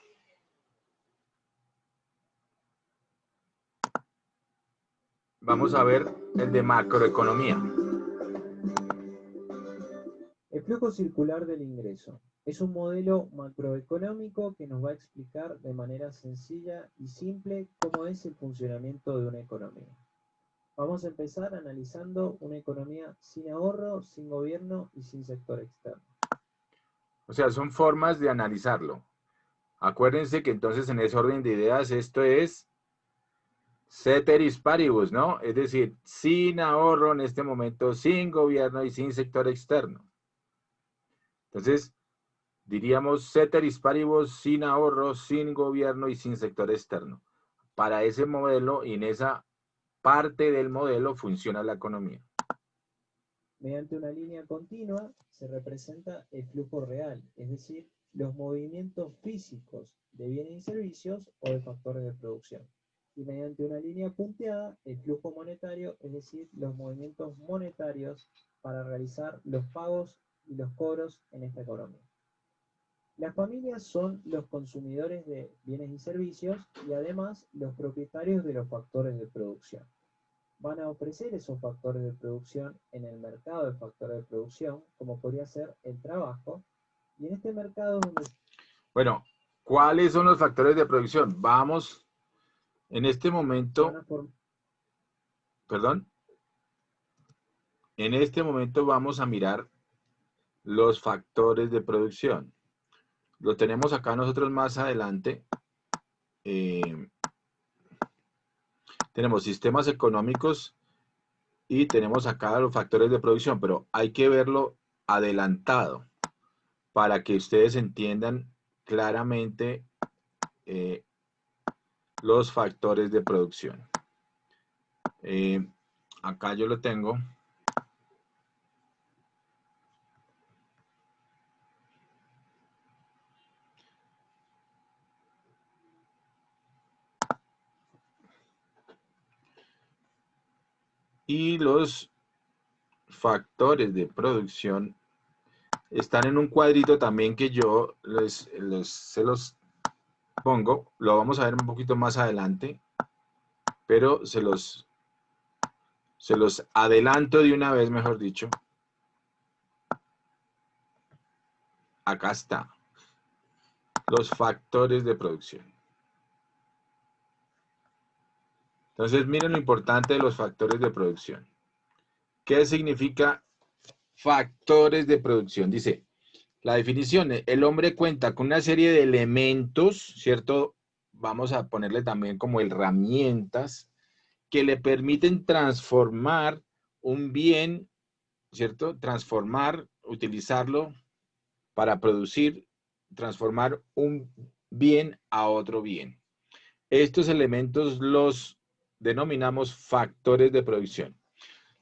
vamos a ver el de macroeconomía. El flujo circular del ingreso es un modelo macroeconómico que nos va a explicar de manera sencilla y simple cómo es el funcionamiento de una economía. Vamos a empezar analizando una economía sin ahorro, sin gobierno y sin sector externo. O sea, son formas de analizarlo. Acuérdense que entonces en ese orden de ideas esto es ceteris paribus, ¿no? Es decir, sin ahorro en este momento, sin gobierno y sin sector externo. Entonces, diríamos ceteris paribus, sin ahorro, sin gobierno y sin sector externo. Para ese modelo y en esa parte del modelo funciona la economía. Mediante una línea continua se representa el flujo real, es decir, los movimientos físicos de bienes y servicios o de factores de producción. Y mediante una línea punteada, el flujo monetario, es decir, los movimientos monetarios para realizar los pagos y los cobros en esta economía. Las familias son los consumidores de bienes y servicios y además los propietarios de los factores de producción. Van a ofrecer esos factores de producción en el mercado de factores de producción, como podría ser el trabajo, y en este mercado donde... Bueno, ¿cuáles son los factores de producción? Vamos, en este momento, perdón, en este momento vamos a mirar los factores de producción. Lo tenemos acá nosotros más adelante. Tenemos sistemas económicos y tenemos acá los factores de producción, pero hay que verlo adelantado para que ustedes entiendan claramente los factores de producción. Acá yo lo tengo. Y los factores de producción están en un cuadrito también que yo se los pongo. Lo vamos a ver un poquito más adelante, pero se los adelanto de una vez, mejor dicho. Acá está. Los factores de producción. Entonces, miren lo importante de los factores de producción. ¿Qué significa factores de producción? Dice, la definición, el hombre cuenta con una serie de elementos, ¿cierto? Vamos a ponerle también como herramientas que le permiten transformar un bien, ¿cierto? Transformar, utilizarlo para producir, transformar un bien a otro bien. Estos elementos los denominamos factores de producción.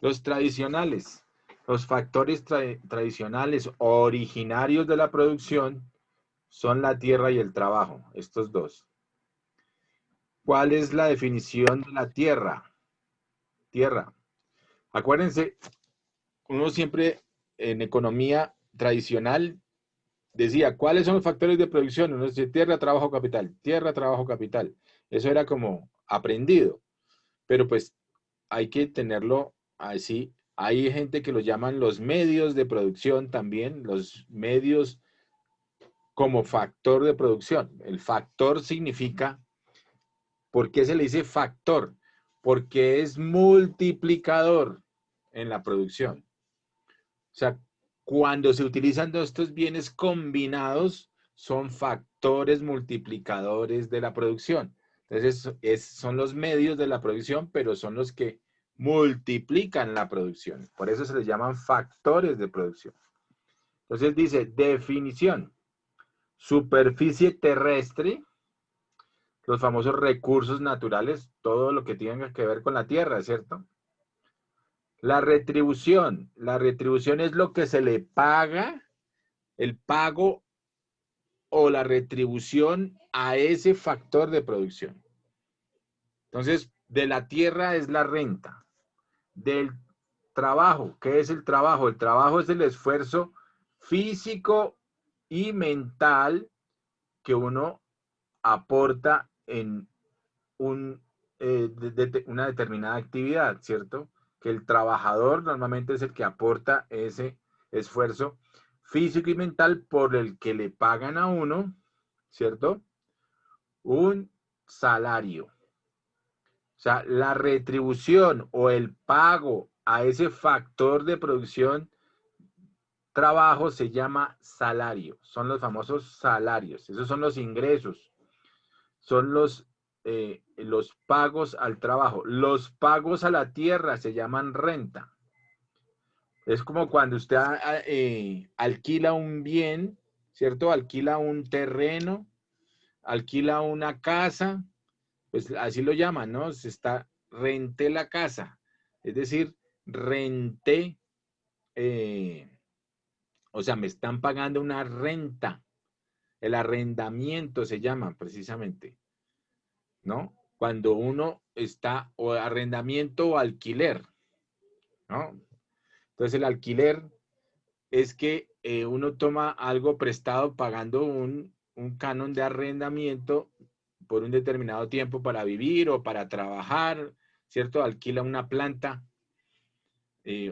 Los tradicionales, los factores tradicionales originarios de la producción son la tierra y el trabajo, estos dos. ¿Cuál es la definición de la tierra? Tierra. Acuérdense, uno siempre en economía tradicional decía, ¿cuáles son los factores de producción? Uno dice tierra, trabajo, capital. Tierra, trabajo, capital. Eso era como aprendido. Pero pues hay que tenerlo así. Hay gente que lo llaman los medios de producción también, los medios como factor de producción. El factor significa, ¿por qué se le dice factor? Porque es multiplicador en la producción. O sea, cuando se utilizan estos bienes combinados, son factores multiplicadores de la producción. Entonces, son los medios de la producción, pero son los que multiplican la producción. Por eso se les llaman factores de producción. Entonces dice, definición, superficie terrestre, los famosos recursos naturales, todo lo que tenga que ver con la tierra, ¿cierto? La retribución es lo que se le paga, el pago o la retribución a ese factor de producción. Entonces, de la tierra es la renta. Del trabajo, ¿qué es el trabajo? El trabajo es el esfuerzo físico y mental que uno aporta en una determinada actividad, ¿cierto? Que el trabajador normalmente es el que aporta ese esfuerzo físico y mental por el que le pagan a uno, ¿cierto? Un salario. O sea, la retribución o el pago a ese factor de producción, trabajo, se llama salario. Son los famosos salarios. Esos son los ingresos. Son los pagos al trabajo. Los pagos a la tierra se llaman renta. Es como cuando usted alquila un bien, ¿cierto? Alquila un terreno, alquila una casa, pues así lo llaman, ¿no? Renté la casa. Es decir, renté, o sea, me están pagando una renta. El arrendamiento se llama precisamente, ¿no? Cuando uno está o arrendamiento o alquiler, ¿no? Entonces el alquiler es que uno toma algo prestado pagando un canon de arrendamiento por un determinado tiempo para vivir o para trabajar, ¿cierto? Alquila una planta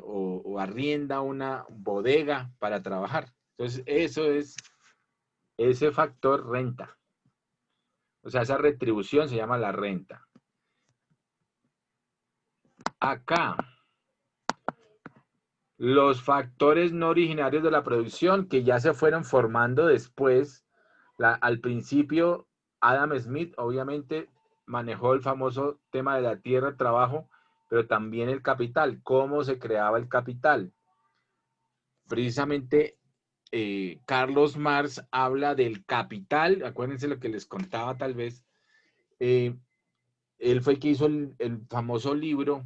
o arrienda una bodega para trabajar. Entonces eso es ese factor renta. O sea, esa retribución se llama la renta. Acá, los factores no originarios de la producción que ya se fueron formando después. Al principio, Adam Smith obviamente manejó el famoso tema de la tierra, el trabajo, pero también el capital. ¿Cómo se creaba el capital? Precisamente Carlos Marx habla del capital. Acuérdense lo que les contaba tal vez. Él fue el que hizo el famoso libro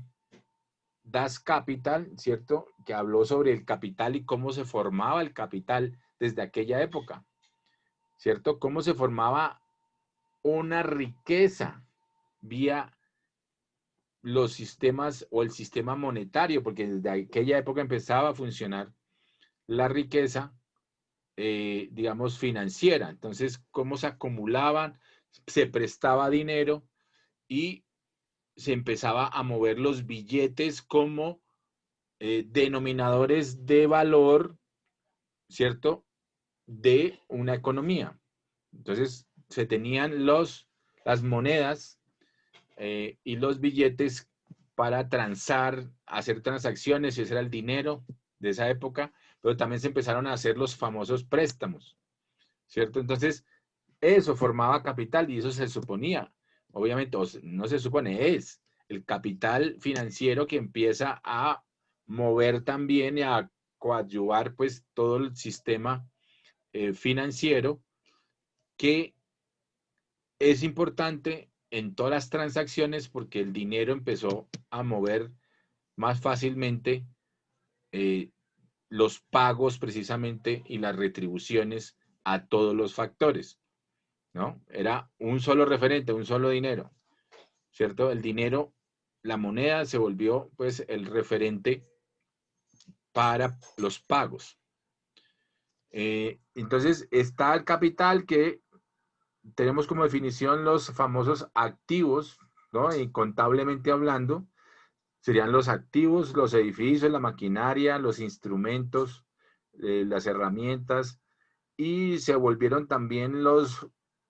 Das Kapital, ¿cierto? Que habló sobre el capital y cómo se formaba el capital desde aquella época, ¿cierto? Cómo se formaba una riqueza vía los sistemas o el sistema monetario, porque desde aquella época empezaba a funcionar la riqueza, digamos, financiera. Entonces, cómo se acumulaban, se prestaba dinero y se empezaba a mover los billetes como denominadores de valor, ¿cierto? De una economía. Entonces, se tenían las monedas y los billetes para transar, hacer transacciones, y ese era el dinero de esa época, pero también se empezaron a hacer los famosos préstamos, ¿cierto? Entonces, eso formaba capital y eso se suponía, obviamente, no se supone, es el capital financiero que empieza a mover también y a coadyuvar pues todo el sistema financiero, que es importante en todas las transacciones porque el dinero empezó a mover más fácilmente los pagos precisamente y las retribuciones a todos los factores, ¿no? Era un solo referente, un solo dinero, ¿cierto? El dinero, la moneda se volvió pues el referente para los pagos. Entonces está el capital, que tenemos como definición los famosos activos, ¿no? Y contablemente hablando, serían los activos, los edificios, la maquinaria, los instrumentos, las herramientas, y se volvieron también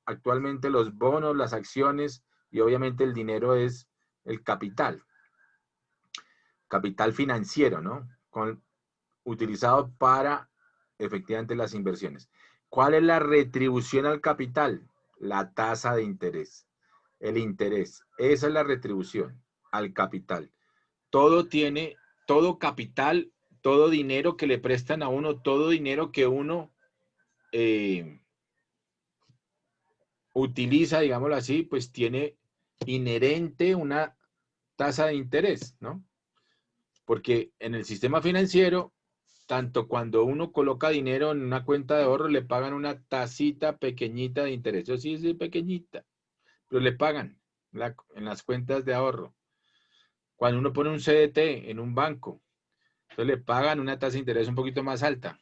actualmente los bonos, las acciones, y obviamente el dinero es el capital financiero, ¿no? Utilizado para efectivamente las inversiones. ¿Cuál es la retribución al capital? La tasa de interés, el interés. Esa es la retribución al capital. Todo capital, todo dinero que le prestan a uno, todo dinero que uno utiliza, digámoslo así, pues tiene inherente una tasa de interés, ¿no? Porque en el sistema financiero, tanto cuando uno coloca dinero en una cuenta de ahorro, le pagan una tasita pequeñita de interés. Eso sí es pequeñita, pero le pagan en las cuentas de ahorro. Cuando uno pone un CDT en un banco, entonces le pagan una tasa de interés un poquito más alta.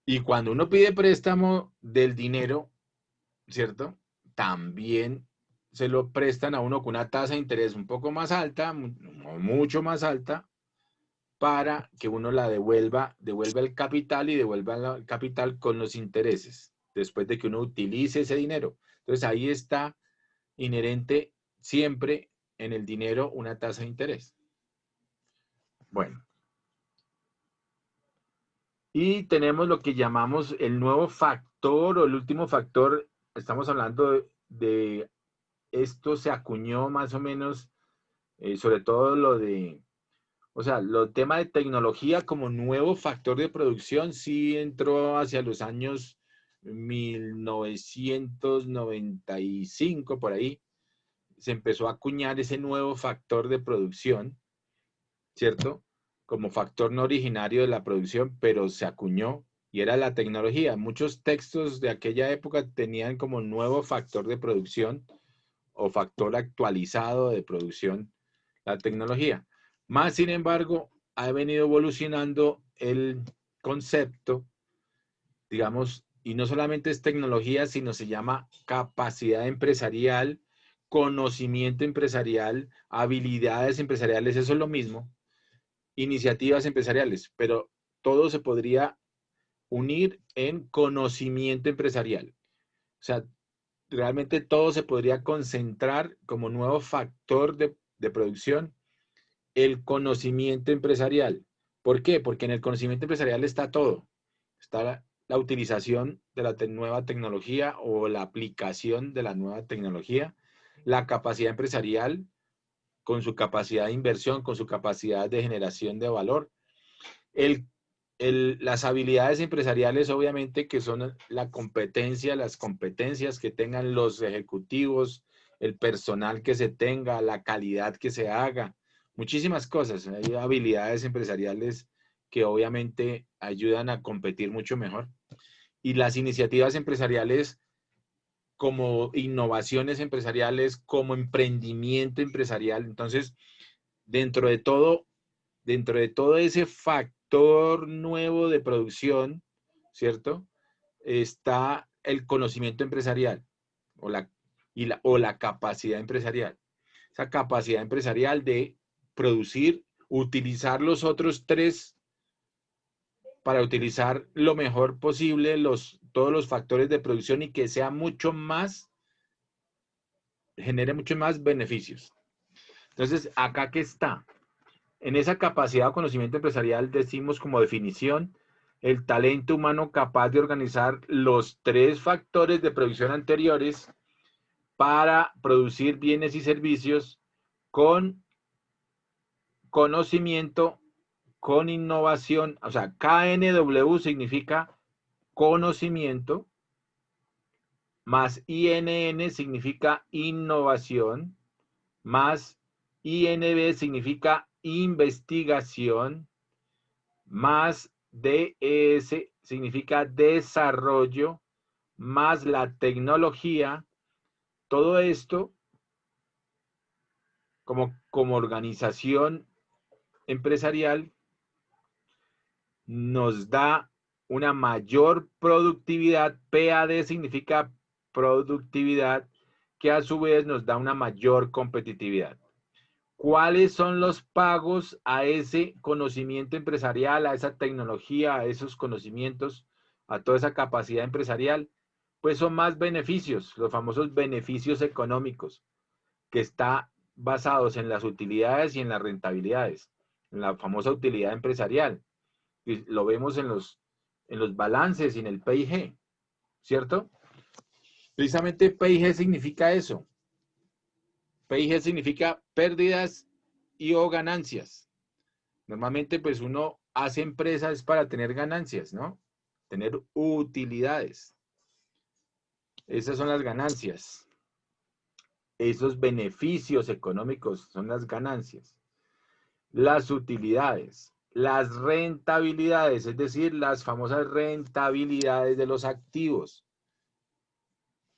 Y cuando uno pide préstamo del dinero, ¿cierto? También se lo prestan a uno con una tasa de interés un poco más alta, mucho más alta, para que uno la devuelva el capital y devuelva el capital con los intereses, después de que uno utilice ese dinero. Entonces ahí está inherente siempre en el dinero una tasa de interés. Bueno. Y tenemos lo que llamamos el nuevo factor o el último factor. Estamos hablando de esto se acuñó más o menos, sobre todo los temas de tecnología como nuevo factor de producción, sí entró hacia los años 1995, por ahí, se empezó a acuñar ese nuevo factor de producción, ¿cierto? Como factor no originario de la producción, pero se acuñó y era la tecnología. Muchos textos de aquella época tenían como nuevo factor de producción o factor actualizado de producción la tecnología. Más sin embargo, ha venido evolucionando el concepto, digamos, y no solamente es tecnología, sino se llama capacidad empresarial, conocimiento empresarial, habilidades empresariales, eso es lo mismo, iniciativas empresariales, pero todo se podría unir en conocimiento empresarial. O sea, realmente todo se podría concentrar como nuevo factor de producción, el conocimiento empresarial. ¿Por qué? Porque en el conocimiento empresarial está todo. Está la utilización de la nueva tecnología o la aplicación de la nueva tecnología, la capacidad empresarial con su capacidad de inversión, con su capacidad de generación de valor, las habilidades empresariales, obviamente, que son las competencias que tengan los ejecutivos, el personal que se tenga, la calidad que se haga. muchísimas cosas. Hay habilidades empresariales que obviamente ayudan a competir mucho mejor. Y las iniciativas empresariales como innovaciones empresariales, como emprendimiento empresarial. Entonces, dentro de todo ese factor nuevo de producción, ¿cierto? Está el conocimiento empresarial o la capacidad empresarial. Esa capacidad empresarial de producir, utilizar los otros tres para utilizar lo mejor posible todos los factores de producción y que sea mucho más, genere mucho más beneficios. Entonces, acá que está. En esa capacidad o conocimiento empresarial decimos como definición el talento humano capaz de organizar los tres factores de producción anteriores para producir bienes y servicios con conocimiento, con innovación. O sea, KNW significa conocimiento, más INN significa innovación, más INB significa investigación, más DES significa desarrollo, más la tecnología. Todo esto como organización empresarial nos da una mayor productividad. PAD significa productividad, que a su vez nos da una mayor competitividad. ¿Cuáles son los pagos a ese conocimiento empresarial, a esa tecnología, a esos conocimientos, a toda esa capacidad empresarial? Pues son más beneficios, los famosos beneficios económicos, que está basados en las utilidades y en las rentabilidades, en la famosa utilidad empresarial. Y lo vemos en los balances y en el PIG, ¿cierto? Precisamente PIG significa eso. PIG significa pérdidas y o ganancias. Normalmente, pues uno hace empresas para tener ganancias, ¿no? Tener utilidades. Esas son las ganancias. Esos beneficios económicos son las ganancias. Las utilidades, las rentabilidades, es decir, las famosas rentabilidades de los activos,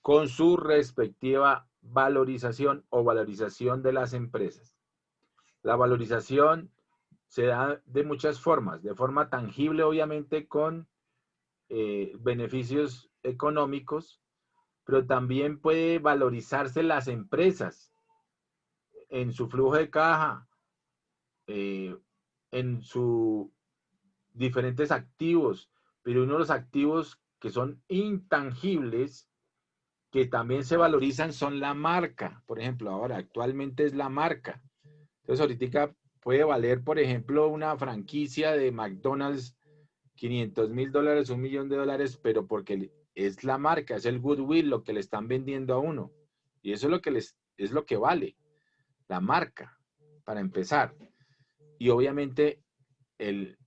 con su respectiva valorización o valorización de las empresas. La valorización se da de muchas formas, de forma tangible, obviamente, con beneficios económicos, pero también puede valorizarse las empresas en su flujo de caja, en sus diferentes activos, pero uno de los activos que son intangibles, que también se valorizan, son la marca. Por ejemplo, ahora actualmente es la marca. Entonces ahorita puede valer, por ejemplo, una franquicia de McDonald's $500,000, $1,000,000, pero porque es la marca, es el goodwill lo que le están vendiendo a uno. Y eso es lo que es lo que vale, la marca, para empezar. Y obviamente el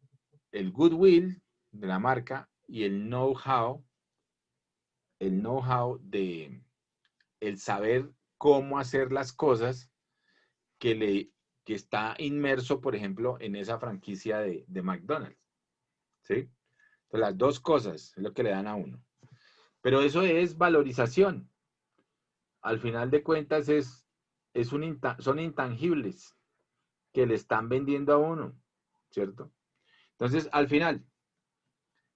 goodwill de la marca y el know-how de el saber cómo hacer las cosas que está inmerso, por ejemplo, en esa franquicia de McDonald's. ¿Sí? Entonces, las dos cosas es lo que le dan a uno. Pero eso es valorización. Al final de cuentas son intangibles que le están vendiendo a uno, ¿cierto? Entonces, al final,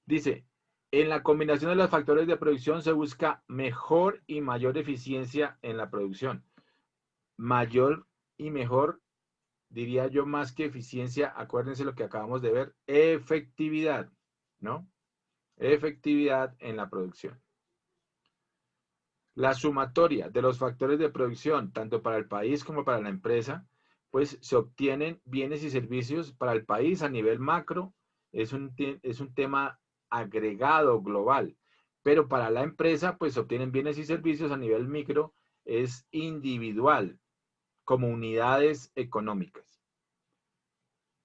dice, en la combinación de los factores de producción se busca mejor y mayor eficiencia en la producción. Mayor y mejor, diría yo, más que eficiencia, acuérdense lo que acabamos de ver, efectividad, ¿no? Efectividad en la producción. La sumatoria de los factores de producción, tanto para el país como para la empresa, pues se obtienen bienes y servicios para el país a nivel macro, es un tema agregado global, pero para la empresa, pues se obtienen bienes y servicios a nivel micro, es individual, como unidades económicas.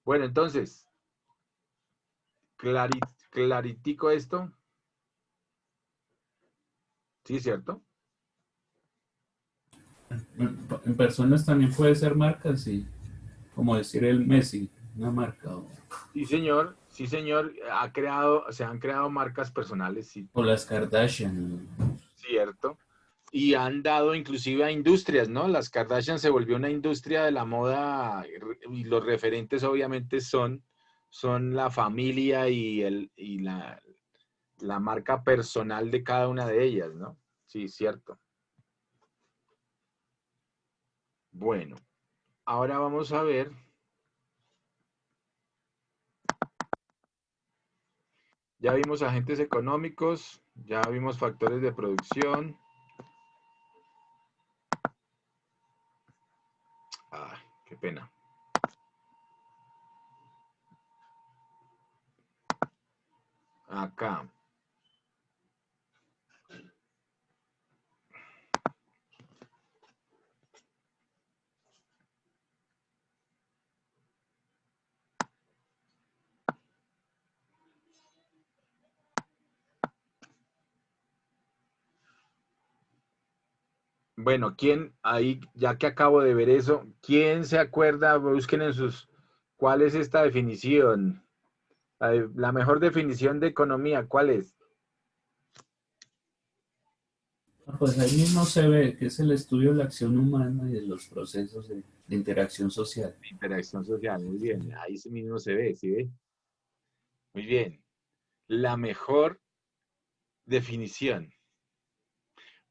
Bueno, entonces, claritico esto. ¿Sí, cierto? En personas también puede ser marcas, sí. Como decir el Messi, una marca. Sí, señor, se han creado marcas personales, sí, O las Kardashian. cierto. Y han dado inclusive a industrias, ¿no? Las Kardashian se volvió una industria de la moda y los referentes obviamente son la familia y la marca personal de cada una de ellas, ¿no? Sí, cierto. Bueno, ahora vamos a ver. Ya vimos agentes económicos, ya vimos factores de producción. Ah, qué pena. Acá. Bueno, ¿quién ahí, ya que acabo de ver eso, quién se acuerda? Busquen en ¿cuál es esta definición? La mejor definición de economía, ¿cuál es? Pues ahí mismo se ve que es el estudio de la acción humana y de los procesos de interacción social. Interacción social, muy bien. Ahí sí mismo se ve, ¿sí ve? Muy bien. La mejor definición.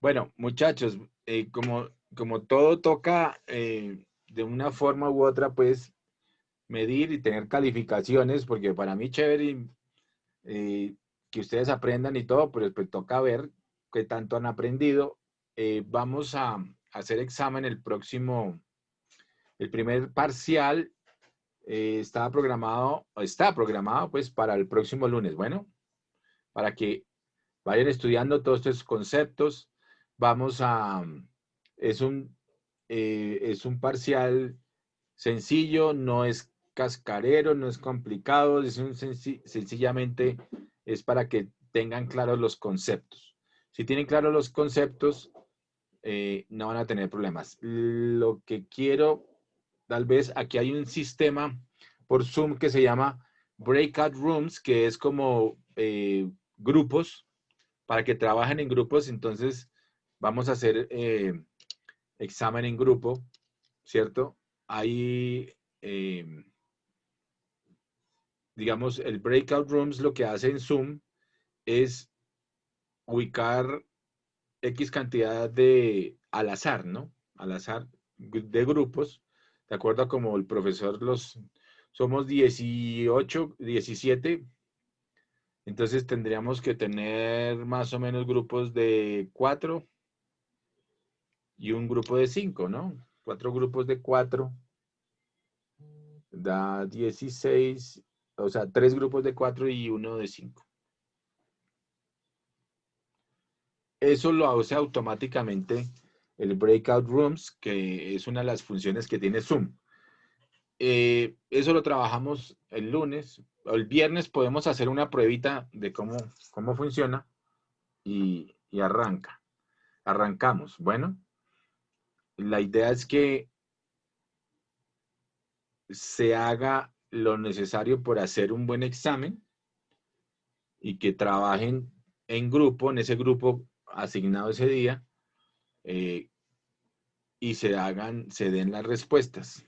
Bueno, muchachos, como todo toca de una forma u otra, pues medir y tener calificaciones, porque para mí chévere que ustedes aprendan y todo, pero pues toca ver qué tanto han aprendido. Vamos a hacer examen el primer parcial está programado pues para el próximo lunes. Bueno, para que vayan estudiando todos estos conceptos. Vamos a, es un parcial sencillo, no es cascarero, no es complicado, sencillamente es para que tengan claros los conceptos. Si tienen claros los conceptos, no van a tener problemas. Lo que quiero, tal vez aquí hay un sistema por Zoom que se llama Breakout Rooms, que es como grupos, para que trabajen en grupos. Entonces, vamos a hacer examen en grupo, ¿cierto? Ahí, digamos, el Breakout Rooms lo que hace en Zoom es ubicar X cantidad al azar, ¿no? Al azar de grupos, de acuerdo a como el profesor somos 18, 17, entonces tendríamos que tener más o menos grupos de 4 y un grupo de 5, ¿no? 4 grupos de 4 da 16, o sea, 3 grupos de 4 y uno de 5. Eso lo hace automáticamente el Breakout Rooms, que es una de las funciones que tiene Zoom. Eso lo trabajamos el lunes. O el viernes podemos hacer una pruebita de cómo funciona y arrancamos. Bueno, la idea es que se haga lo necesario por hacer un buen examen y que trabajen en grupo, en ese grupo asignado ese día, y se den las respuestas.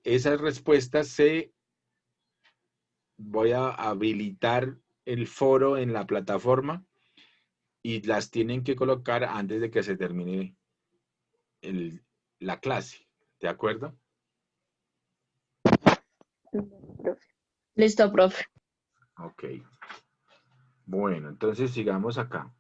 Esas respuestas voy a habilitar el foro en la plataforma y las tienen que colocar antes de que se termine la clase. ¿De acuerdo? Listo, profe. Ok. Bueno, entonces sigamos acá.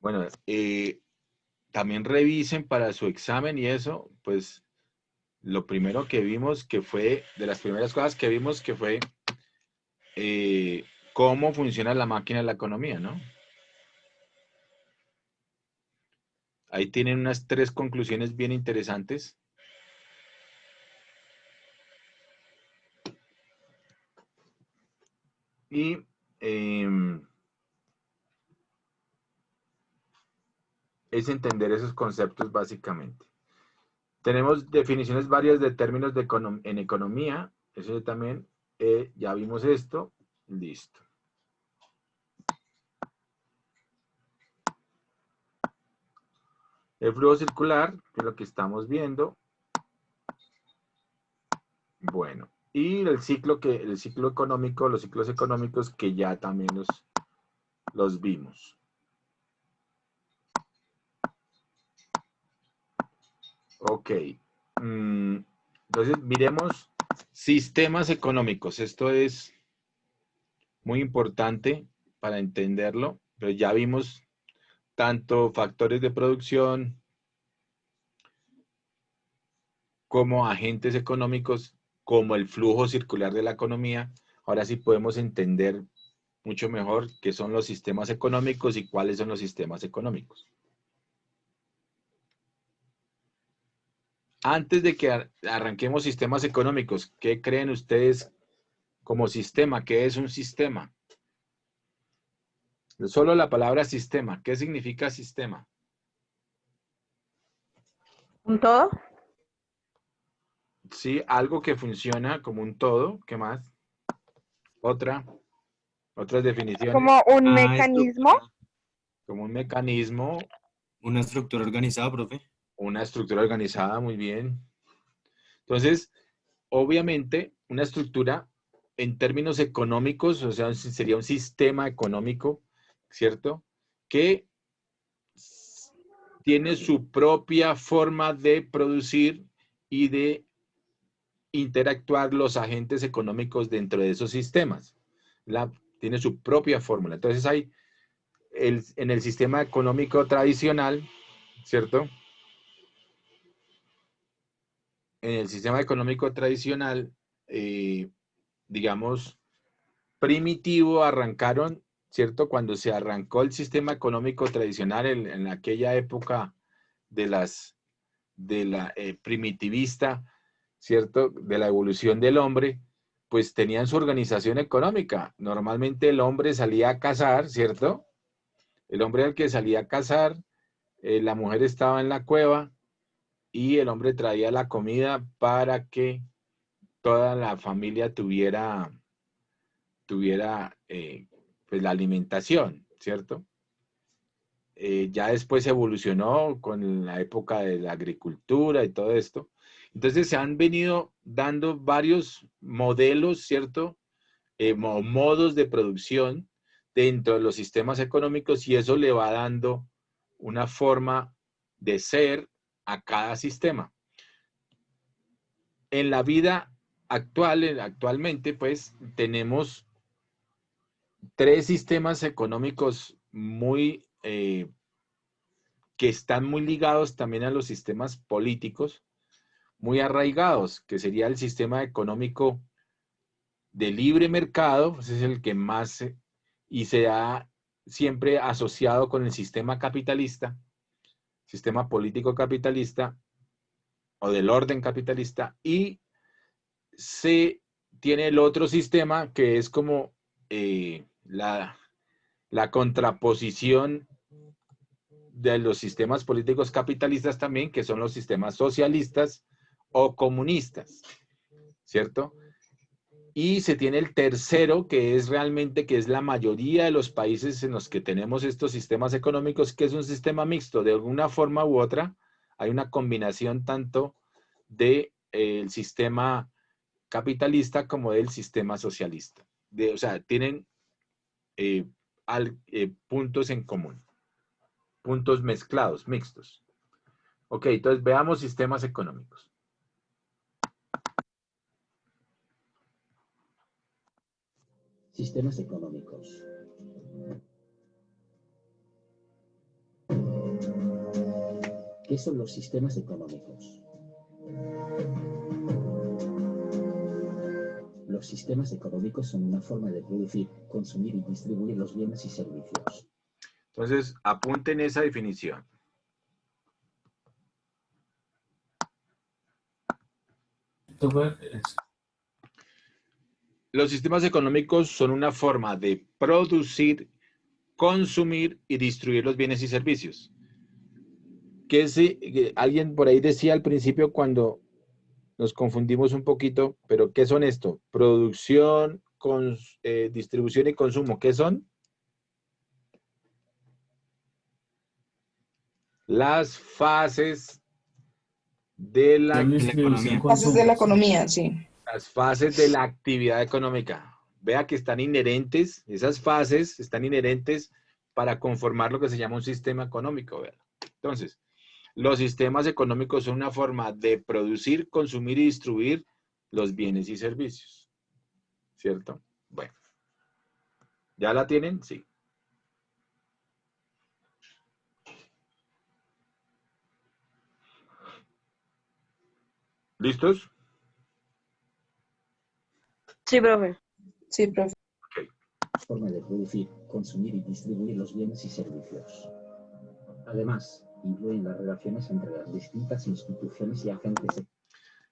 Bueno, también revisen para su examen y eso, pues lo primero que vimos que fue, de las primeras cosas que vimos que fue cómo funciona la máquina de la economía, ¿no? Ahí tienen unas 3 conclusiones bien interesantes. Y es entender esos conceptos básicamente. Tenemos definiciones varias de términos en economía. Eso también, ya vimos esto. Listo. El flujo circular, que es lo que estamos viendo. Bueno, y el ciclo económico, los ciclos económicos que ya también los vimos. Ok. Entonces, miremos sistemas económicos. Esto es muy importante para entenderlo, pero ya vimos tanto factores de producción como agentes económicos, como el flujo circular de la economía. Ahora sí podemos entender mucho mejor qué son los sistemas económicos y cuáles son los sistemas económicos. Antes de que arranquemos sistemas económicos, ¿qué creen ustedes como sistema? ¿Qué es un sistema? Solo la palabra sistema. ¿Qué significa sistema? ¿Un todo? Sí, algo que funciona como un todo. ¿Qué más? Otras definiciones. ¿Como un Una mecanismo? estructura, Como un mecanismo, una estructura organizada, profe. una estructura organizada, muy bien. Entonces, obviamente, una estructura en términos económicos, o sea, sería un sistema económico, ¿cierto? Que tiene su propia forma de producir y de interactuar los agentes económicos dentro de esos sistemas. Tiene su propia fórmula. Entonces hay en el sistema económico tradicional, ¿cierto? En el sistema económico tradicional, digamos, primitivo, arrancaron, ¿cierto? Cuando se arrancó el sistema económico tradicional en aquella época de la primitivista, ¿cierto? De la evolución del hombre, pues tenían su organización económica. Normalmente el hombre salía a cazar, ¿cierto? El hombre era el que salía a cazar, la mujer estaba en la cueva y el hombre traía la comida para que toda la familia tuviera pues la alimentación, ¿cierto? Ya después evolucionó con la época de la agricultura y todo esto. Entonces se han venido dando varios modelos, ¿cierto? Modos de producción dentro de los sistemas económicos y eso le va dando una forma de ser a cada sistema. En la vida actualmente, pues, tenemos tres sistemas económicos que están muy ligados también a los sistemas políticos, muy arraigados, que sería el sistema económico de libre mercado, ese es el que más, y se ha siempre asociado con el sistema capitalista, sistema político capitalista, o del orden capitalista, y se tiene el otro sistema que es como la contraposición de los sistemas políticos capitalistas también, que son los sistemas socialistas o comunistas, ¿cierto? Y se tiene el tercero, que es realmente, que es la mayoría de los países en los que tenemos estos sistemas económicos, que es un sistema mixto, de alguna forma u otra, hay una combinación tanto del sistema capitalista como del sistema socialista. O sea, tienen puntos en común, puntos mezclados, mixtos. Ok, entonces veamos sistemas económicos. Sistemas económicos. ¿Qué son los sistemas económicos? Los sistemas económicos son una forma de producir, consumir y distribuir los bienes y servicios. Entonces, apunten esa definición. Los sistemas económicos son una forma de producir, consumir y distribuir los bienes y servicios. Que alguien por ahí decía al principio cuando nos confundimos un poquito, pero ¿qué son esto? Producción, distribución y consumo. ¿Qué son? Las fases de la, Son En la distribución, economía. Fases de la consumo. economía, sí. las fases de la actividad económica. Vea que están inherentes, esas fases están inherentes para conformar lo que se llama un sistema económico. ¿Verdad? Entonces, los sistemas económicos son una forma de producir, consumir y distribuir los bienes y servicios. ¿Cierto? Bueno. ¿Ya la tienen? Sí. ¿Listos? Sí, profe. Sí, profe. Forma de producir, consumir y distribuir los bienes y servicios. Además, incluyen las relaciones entre las distintas instituciones y agentes.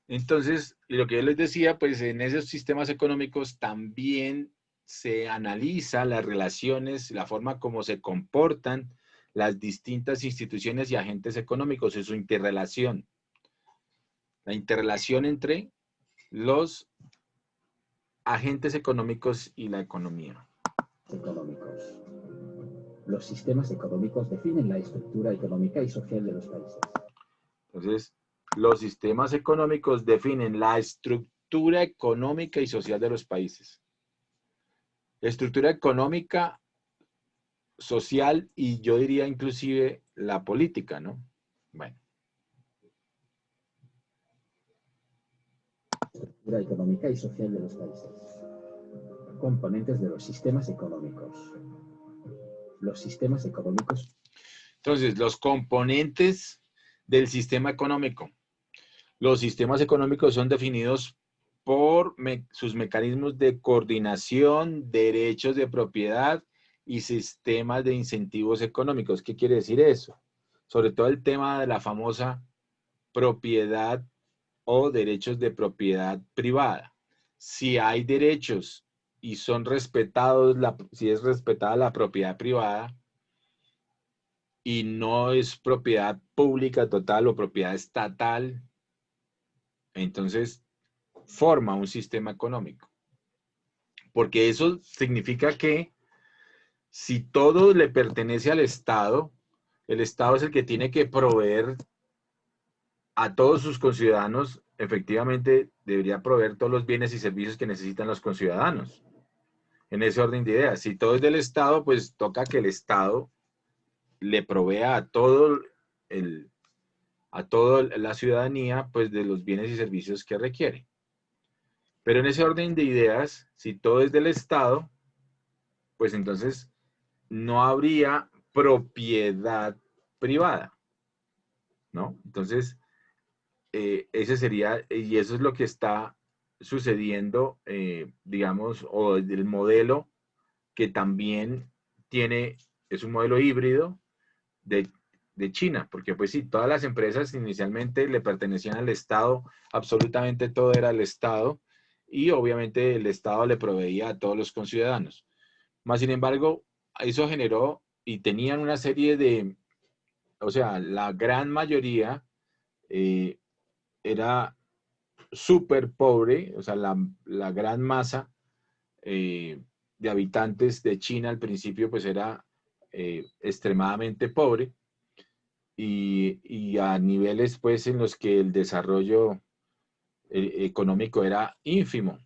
Entonces, y lo que yo les decía, pues en esos sistemas económicos también se analiza las relaciones, la forma como se comportan las distintas instituciones y agentes económicos y su interrelación. La interrelación entre los agentes económicos y la economía. Económicos. Los sistemas económicos definen la estructura económica y social de los países. Entonces, los sistemas económicos definen la estructura económica y social de los países. Estructura económica, social y yo diría inclusive la política, ¿no? Bueno. Estructura económica y social de los países. Componentes de los sistemas económicos. Los sistemas económicos. Entonces, los componentes del sistema económico. Los sistemas económicos son definidos por sus mecanismos de coordinación, derechos de propiedad y sistemas de incentivos económicos. ¿Qué quiere decir eso? Sobre todo el tema de la famosa propiedad o derechos de propiedad privada. Si hay derechos y son respetados, si es respetada la propiedad privada y no es propiedad pública total o propiedad estatal, entonces forma un sistema económico. Porque eso significa que si todo le pertenece al Estado, el Estado es el que tiene que proveer a todos sus conciudadanos, efectivamente debería proveer todos los bienes y servicios que necesitan los conciudadanos. En ese orden de ideas, si todo es del Estado, pues toca que el Estado le provea a toda la ciudadanía, pues de los bienes y servicios que requiere. Pero en ese orden de ideas, si todo es del Estado, pues entonces no habría propiedad privada, ¿no? Entonces, ese sería, y eso es lo que está sucediendo, digamos, o el modelo que también es un modelo híbrido de China, porque pues sí, todas las empresas inicialmente le pertenecían al Estado, absolutamente todo era el Estado, y obviamente el Estado le proveía a todos los conciudadanos. Más sin embargo, eso generó y tenían una serie de, o sea, la gran mayoría era súper pobre, o sea, la gran masa de habitantes de China al principio pues era extremadamente pobre y a niveles pues en los que el desarrollo económico era ínfimo.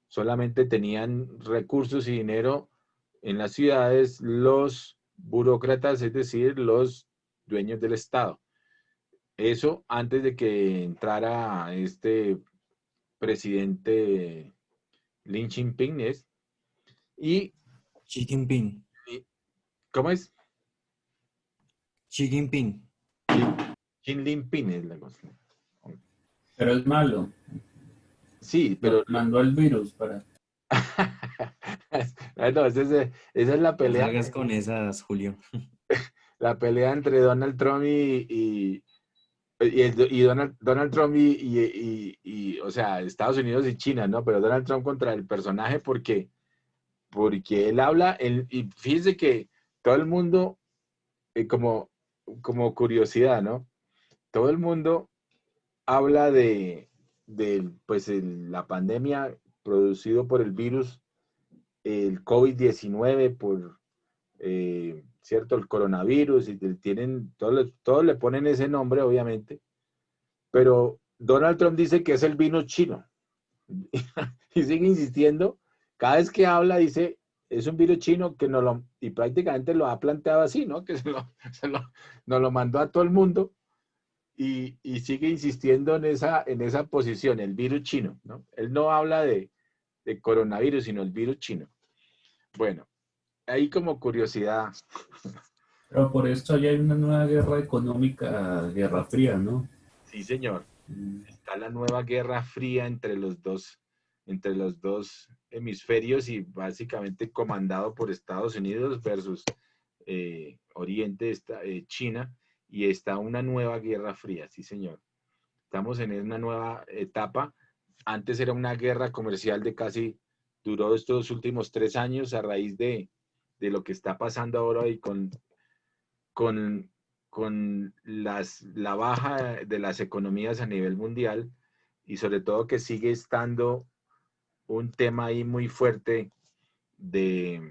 Solamente tenían recursos y dinero en las ciudades los burócratas, es decir, los dueños del Estado. Eso antes de que entrara este presidente Lin Jinping es. Y, Xi Jinping. ¿cómo es? Xi Jinping. Xi Jinping es la cosa. Pero es malo. Sí, pero... Mandó el virus para... No, esa es la No pelea. salgas con esas, Julio. La pelea entre Donald Trump y y Donald Trump o sea, Estados Unidos y China, ¿no? Pero Donald Trump contra el personaje porque él habla, y fíjense que todo el mundo, como curiosidad, ¿no? Todo el mundo habla pues, la pandemia producido por el virus, el COVID-19, ¿cierto? El coronavirus, y todos le ponen ese nombre, obviamente, pero Donald Trump dice que es el vino chino y sigue insistiendo, cada vez que habla dice, es un virus chino y prácticamente lo ha planteado así, ¿no? Que nos lo mandó a todo el mundo y sigue insistiendo en esa posición, el virus chino, ¿no? Él no habla de coronavirus, sino el virus chino. Bueno, ahí como curiosidad. Pero por esto ya hay una nueva guerra económica, guerra fría, ¿no? Sí, señor. Está la nueva guerra fría entre los dos hemisferios y básicamente comandado por Estados Unidos versus Oriente, China, y está una nueva guerra fría, sí, señor. Estamos en una nueva etapa. Antes era una guerra comercial duró estos últimos 3 años a raíz de lo que está pasando ahora y con la baja de las economías a nivel mundial, y sobre todo que sigue estando un tema ahí muy fuerte de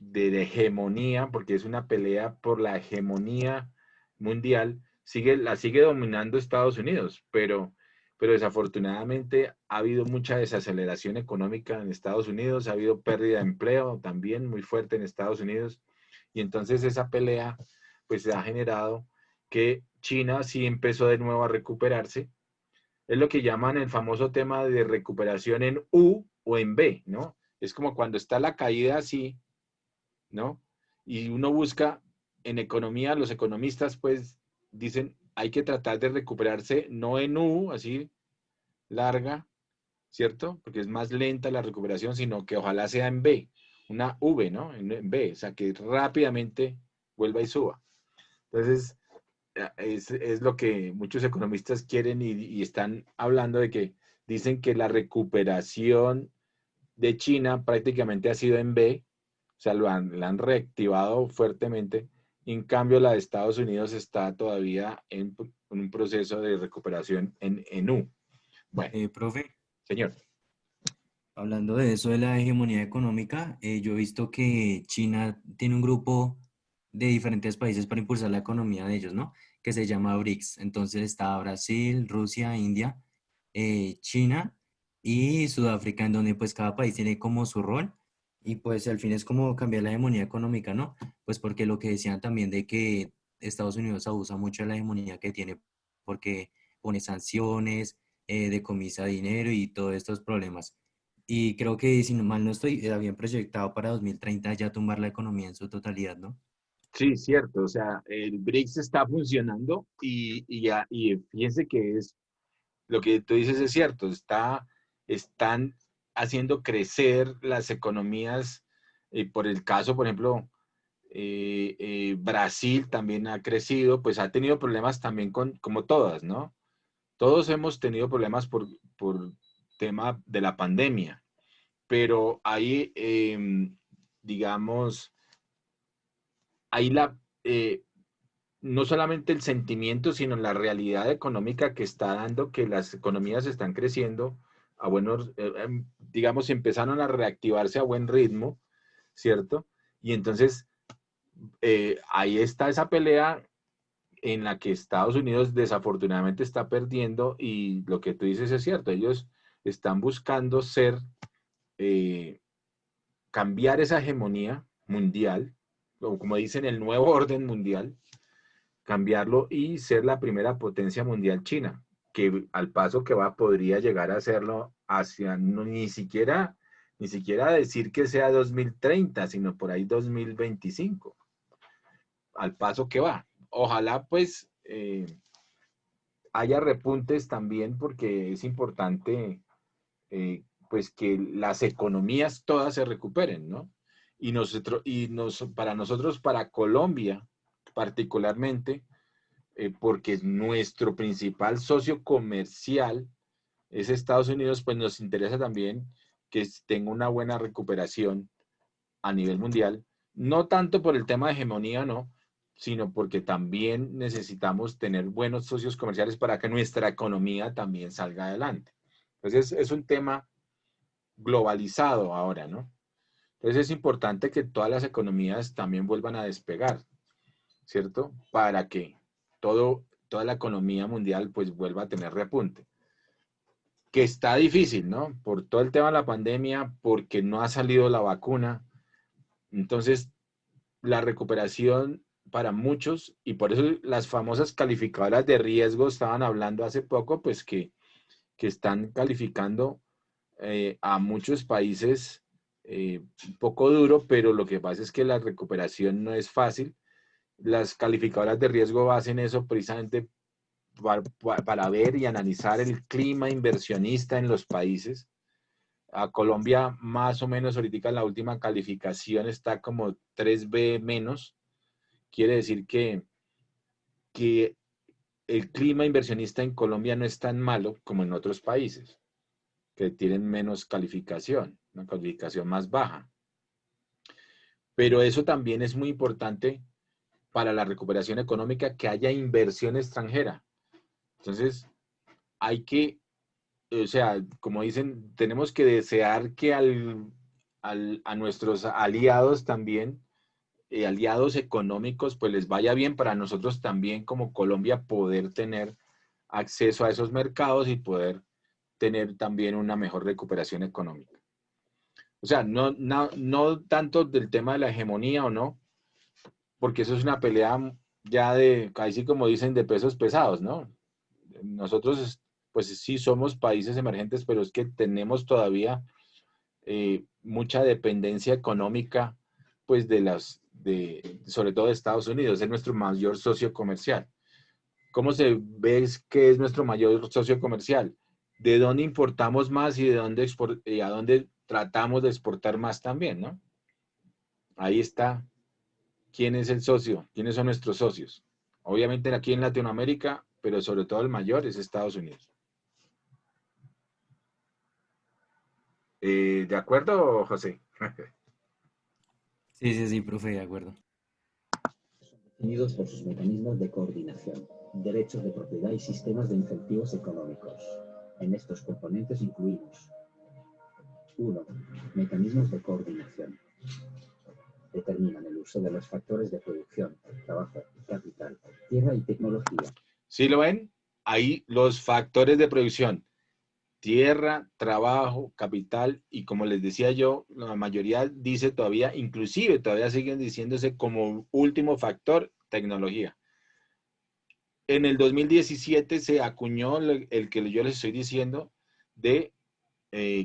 hegemonía, porque es una pelea por la hegemonía mundial, la sigue dominando Estados Unidos, pero desafortunadamente ha habido mucha desaceleración económica en Estados Unidos, ha habido pérdida de empleo también muy fuerte en Estados Unidos, y entonces esa pelea pues ha generado que China sí empezó de nuevo a recuperarse. Es lo que llaman el famoso tema de recuperación en U o en B, ¿no? Es como cuando está la caída así, ¿no? Y uno busca en economía, los economistas pues dicen, hay que tratar de recuperarse no en U, así larga, ¿cierto? Porque es más lenta la recuperación, sino que ojalá sea en B, una V, ¿no? En B, o sea, que rápidamente vuelva y suba. Entonces, es lo que muchos economistas quieren y están hablando de que dicen que la recuperación de China prácticamente ha sido en B, o sea, la han reactivado fuertemente. En cambio, la de Estados Unidos está todavía en un proceso de recuperación en U. Bueno, Profe, señor. hablando de eso de la hegemonía económica, yo he visto que China tiene un grupo de diferentes países para impulsar la economía de ellos, ¿no? Que se llama BRICS. Entonces está Brasil, Rusia, India, China y Sudáfrica, en donde pues cada país tiene como su rol y pues al fin es como cambiar la hegemonía económica, ¿no? Pues porque lo que decían también de que Estados Unidos abusa mucho de la hegemonía que tiene porque pone sanciones, decomisa dinero y todos estos problemas. Y creo que, si no mal no estoy, habían proyectado para 2030 ya tumbar la economía en su totalidad, ¿no? Sí, cierto. O sea, el BRICS está funcionando y fíjense que lo que tú dices es cierto. Están haciendo crecer las economías. Por el caso, por ejemplo, Brasil también ha crecido, pues ha tenido problemas también como todas, ¿no? Todos hemos tenido problemas por tema de la pandemia, pero ahí, digamos, ahí no solamente el sentimiento, sino la realidad económica que está dando que las economías están creciendo a buenos, digamos, empezaron a reactivarse a buen ritmo, ¿cierto? Y entonces ahí está esa pelea en la que Estados Unidos desafortunadamente está perdiendo, y lo que tú dices es cierto, ellos están buscando cambiar esa hegemonía mundial, o como dicen, el nuevo orden mundial, cambiarlo y ser la primera potencia mundial China, que al paso que va podría llegar a serlo hacia, ni siquiera decir que sea 2030, sino por ahí 2025, al paso que va. Ojalá pues haya repuntes también, porque es importante pues que las economías todas se recuperen, ¿no? Para nosotros, para Colombia particularmente, porque nuestro principal socio comercial es Estados Unidos, pues nos interesa también que tenga una buena recuperación a nivel mundial, no tanto por el tema de hegemonía, no, sino porque también necesitamos tener buenos socios comerciales para que nuestra economía también salga adelante. Entonces es un tema globalizado ahora, ¿no? Entonces es importante que todas las economías también vuelvan a despegar, ¿cierto? Para que toda la economía mundial pues vuelva a tener repunte. Que está difícil, ¿no? Por todo el tema de la pandemia, porque no ha salido la vacuna. Entonces, la recuperación para muchos, y por eso las famosas calificadoras de riesgo estaban hablando hace poco, pues que están calificando a muchos países un poco duro, pero lo que pasa es que la recuperación no es fácil. Las calificadoras de riesgo hacen eso precisamente para ver y analizar el clima inversionista en los países. A Colombia más o menos ahorita la última calificación está como 3B menos. Quiere decir que el clima inversionista en Colombia no es tan malo como en otros países, que tienen menos calificación, una calificación más baja. Pero eso también es muy importante para la recuperación económica, que haya inversión extranjera. Entonces, hay que, o sea, como dicen, tenemos que desear que a nuestros aliados también, aliados económicos, pues les vaya bien para nosotros también como Colombia poder tener acceso a esos mercados y poder tener también una mejor recuperación económica. O sea, no tanto del tema de la hegemonía o no, porque eso es una pelea ya de, casi como dicen, de pesos pesados, ¿no? Nosotros, pues sí somos países emergentes, pero es que tenemos todavía mucha dependencia económica, pues sobre todo de Estados Unidos, es nuestro mayor socio comercial. ¿Cómo se ve que es nuestro mayor socio comercial? ¿De dónde importamos más y a dónde tratamos de exportar más también, ¿no? Ahí está. ¿Quién es el socio? ¿Quiénes son nuestros socios? Obviamente aquí en Latinoamérica, pero sobre todo el mayor es Estados Unidos. ¿De acuerdo, José? Sí, profe, de acuerdo. Definidos por sus mecanismos de coordinación, derechos de propiedad y sistemas de incentivos económicos. En estos componentes incluimos 1. Mecanismos de coordinación. Determinan el uso de los factores de producción, trabajo, capital, tierra y tecnología. ¿Sí lo ven? Ahí los factores de producción. Tierra, trabajo, capital, y como les decía yo, la mayoría dice todavía, inclusive todavía siguen diciéndose como último factor, tecnología. En el 2017 se acuñó el que yo les estoy diciendo de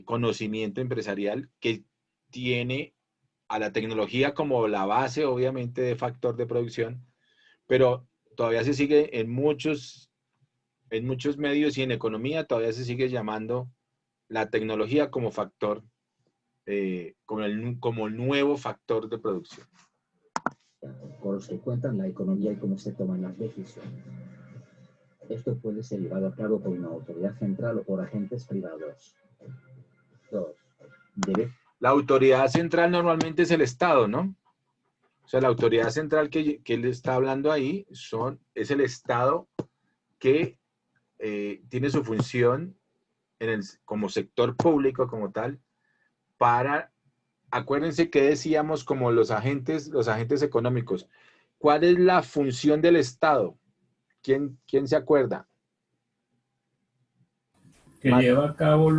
conocimiento empresarial, que tiene a la tecnología como la base, obviamente, de factor de producción, pero todavía se sigue en muchos medios y en economía, todavía se sigue llamando la tecnología como factor, como el nuevo factor de producción. Con los que cuentan la economía y cómo se toman las decisiones. Esto puede ser llevado a cabo por una autoridad central o por agentes privados. 2. La autoridad central normalmente es el Estado, ¿no? O sea, la autoridad central que él está hablando ahí es el Estado que tiene su función como sector público como tal, acuérdense que decíamos como los agentes económicos. ¿Cuál es la función del Estado? ¿Quién se acuerda? Que lleva a cabo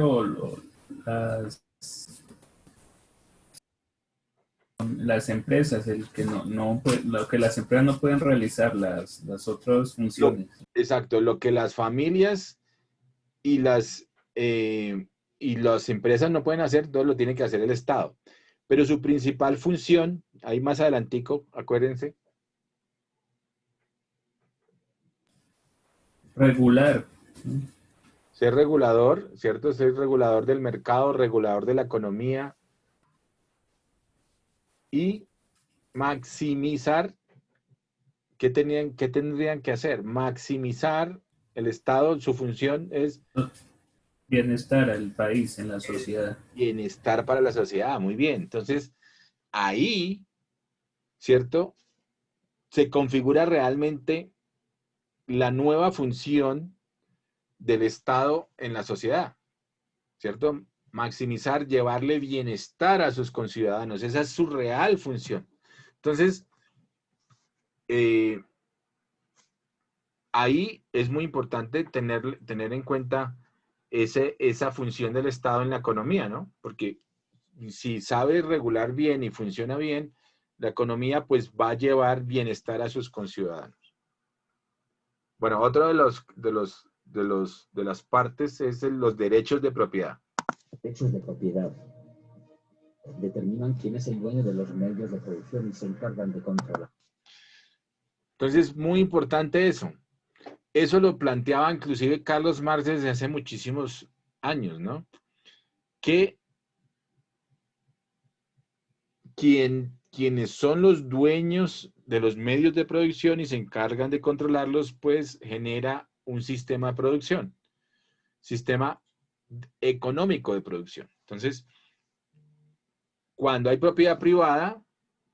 las empresas, lo que las empresas no pueden realizar, las otras funciones. Exacto, lo que las familias y las empresas no pueden hacer, todo lo tiene que hacer el Estado. Pero su principal función, ahí más adelantico, acuérdense. Regular. Ser regulador, ¿cierto? Ser regulador del mercado, regulador de la economía y maximizar ¿qué tendrían que hacer? Maximizar el Estado, su función es Bienestar al país, en la sociedad. bienestar para la sociedad, muy bien. Entonces, ahí, ¿cierto? Se configura realmente la nueva función del Estado en la sociedad, ¿cierto? Maximizar, llevarle bienestar a sus conciudadanos. Esa es su real función. Entonces, ahí es muy importante tener en cuenta esa función del Estado en la economía, ¿no? Porque si sabe regular bien y funciona bien, la economía pues va a llevar bienestar a sus conciudadanos. Bueno, otro de las partes es los derechos de propiedad. Derechos de propiedad determinan quién es el dueño de los medios de producción y se encargan de controlar. Entonces, muy importante eso. Eso lo planteaba inclusive Carlos Marx desde hace muchísimos años, ¿no? Que quienes son los dueños de los medios de producción y se encargan de controlarlos, pues genera un sistema de producción, sistema económico de producción. Entonces, cuando hay propiedad privada,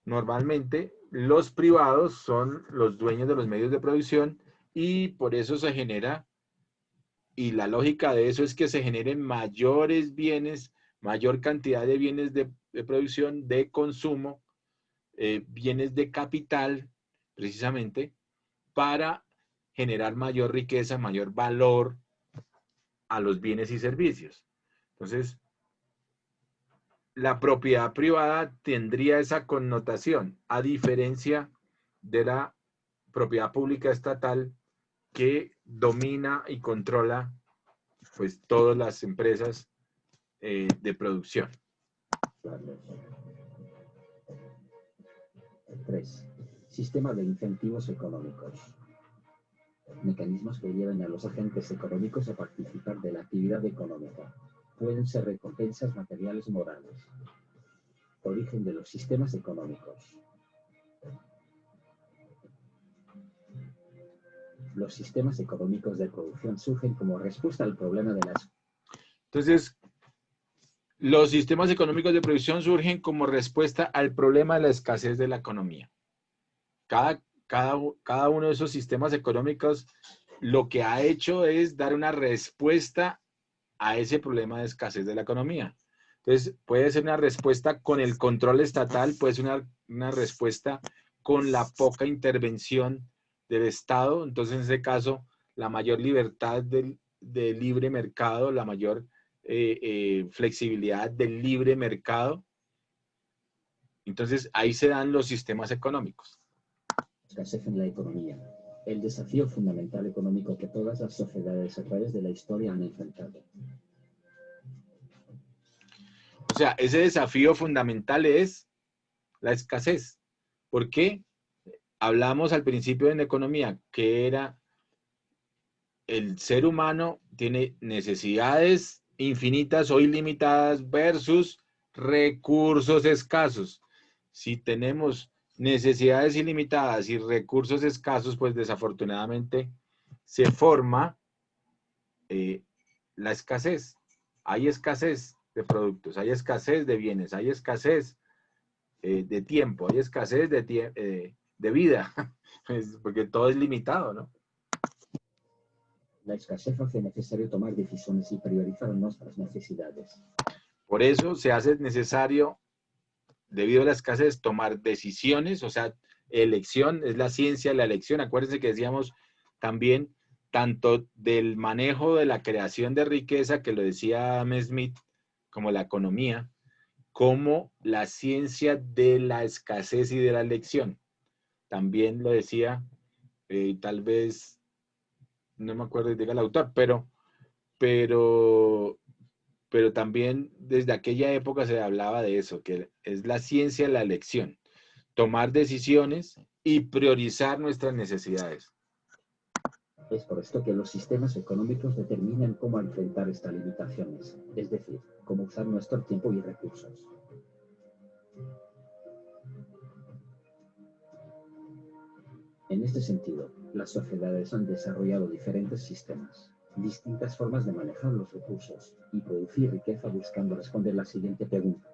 normalmente los privados son los dueños de los medios de producción y por eso se genera, y la lógica de eso es que se generen mayores bienes, mayor cantidad de bienes de producción, de consumo, bienes de capital, precisamente, para generar mayor riqueza, mayor valor a los bienes y servicios. Entonces, la propiedad privada tendría esa connotación, a diferencia de la propiedad pública estatal que domina y controla pues todas las empresas de producción. 3. Sistema de incentivos económicos. Mecanismos que lleven a los agentes económicos a participar de la actividad económica. Pueden ser recompensas materiales o morales. Origen de los sistemas económicos. Los sistemas económicos de producción surgen como respuesta al problema de las... Entonces, los sistemas económicos de producción surgen como respuesta al problema de la escasez de la economía. Cada uno de esos sistemas económicos lo que ha hecho es dar una respuesta a ese problema de escasez de la economía. Entonces, puede ser una respuesta con el control estatal, puede ser una respuesta con la poca intervención del Estado. Entonces, en ese caso, la mayor libertad del libre mercado, la mayor flexibilidad del libre mercado. Entonces, ahí se dan los sistemas económicos. Escasez en la economía. El desafío fundamental económico que todas las sociedades a través de la historia han enfrentado. O sea, ese desafío fundamental es la escasez. ¿Por qué? Hablamos al principio en economía que era el ser humano tiene necesidades infinitas o ilimitadas versus recursos escasos. Si tenemos necesidades ilimitadas y recursos escasos, pues desafortunadamente se forma la escasez. Hay escasez de productos, hay escasez de bienes, hay escasez de tiempo, hay escasez de vida, porque todo es limitado, ¿no? La escasez hace necesario tomar decisiones y priorizar nuestras necesidades. Por eso se hace necesario, debido a la escasez, tomar decisiones, o sea, elección, es la ciencia de la elección. Acuérdense que decíamos también, tanto del manejo de la creación de riqueza, que lo decía Adam Smith, como la economía, como la ciencia de la escasez y de la elección. También lo decía, tal vez, no me acuerdo diga el autor, pero también desde aquella época se hablaba de eso, que es la ciencia de la elección, tomar decisiones y priorizar nuestras necesidades. Es por esto que los sistemas económicos determinan cómo enfrentar estas limitaciones, es decir, cómo usar nuestro tiempo y recursos. En este sentido, las sociedades han desarrollado diferentes sistemas, distintas formas de manejar los recursos y producir riqueza buscando responder la siguiente pregunta.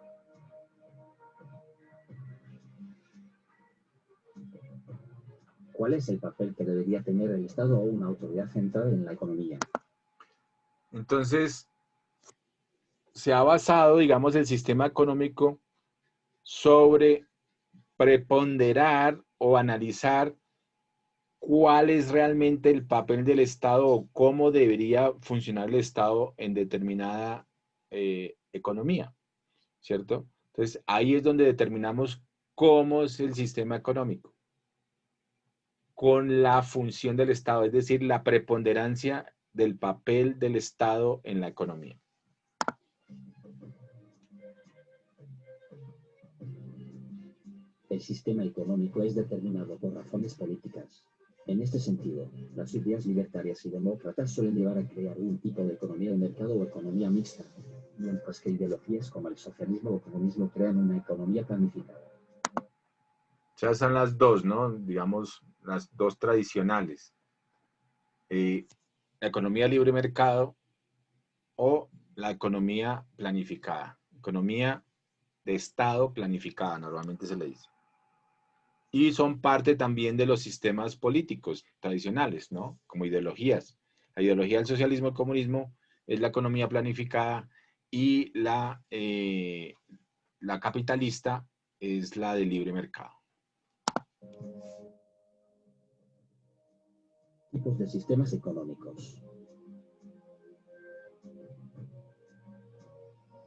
¿Cuál es el papel que debería tener el Estado o una autoridad central en la economía? Entonces, se ha basado, digamos, el sistema económico sobre preponderar o analizar cuál es realmente el papel del Estado o cómo debería funcionar el Estado en determinada economía, ¿cierto? Entonces, ahí es donde determinamos cómo es el sistema económico, con la función del Estado, es decir, la preponderancia del papel del Estado en la economía. El sistema económico es determinado por razones políticas. En este sentido, las ideas libertarias y demócratas suelen llevar a crear un tipo de economía de mercado o economía mixta, mientras que ideologías como el socialismo o comunismo crean una economía planificada. O sea, son las dos, ¿no? Digamos, las dos tradicionales. La economía libre mercado o la economía planificada. Economía de Estado planificada, normalmente se le dice. Y son parte también de los sistemas políticos tradicionales, ¿no? Como ideologías. La ideología del socialismo y comunismo es la economía planificada y la capitalista es la de libre mercado. Tipos de sistemas económicos.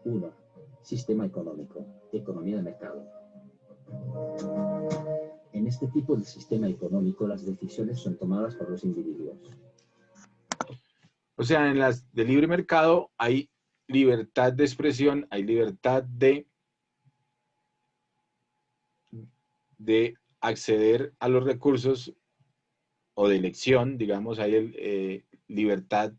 1. Sistema económico, economía de mercado. En este tipo de sistema económico las decisiones son tomadas por los individuos. O sea, en las de libre mercado hay libertad de expresión, hay libertad de acceder a los recursos o de elección, digamos, hay libertad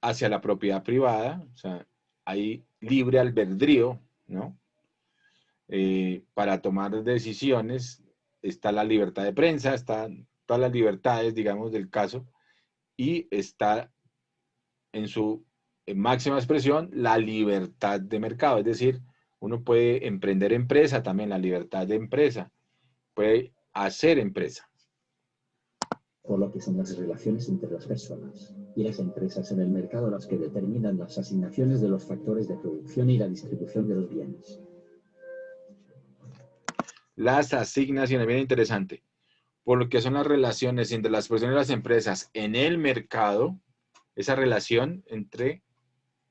hacia la propiedad privada, o sea, hay libre albedrío, ¿no? Para tomar decisiones, está la libertad de prensa, están todas las libertades, digamos, del caso, y está en su máxima expresión la libertad de mercado, es decir, uno puede emprender empresa también, la libertad de empresa, puede hacer empresa. Por lo que son las relaciones entre las personas y las empresas en el mercado las que determinan las asignaciones de los factores de producción y la distribución de los bienes. Las asignaciones, bien interesante, por lo que son las relaciones entre las personas y las empresas en el mercado, esa relación entre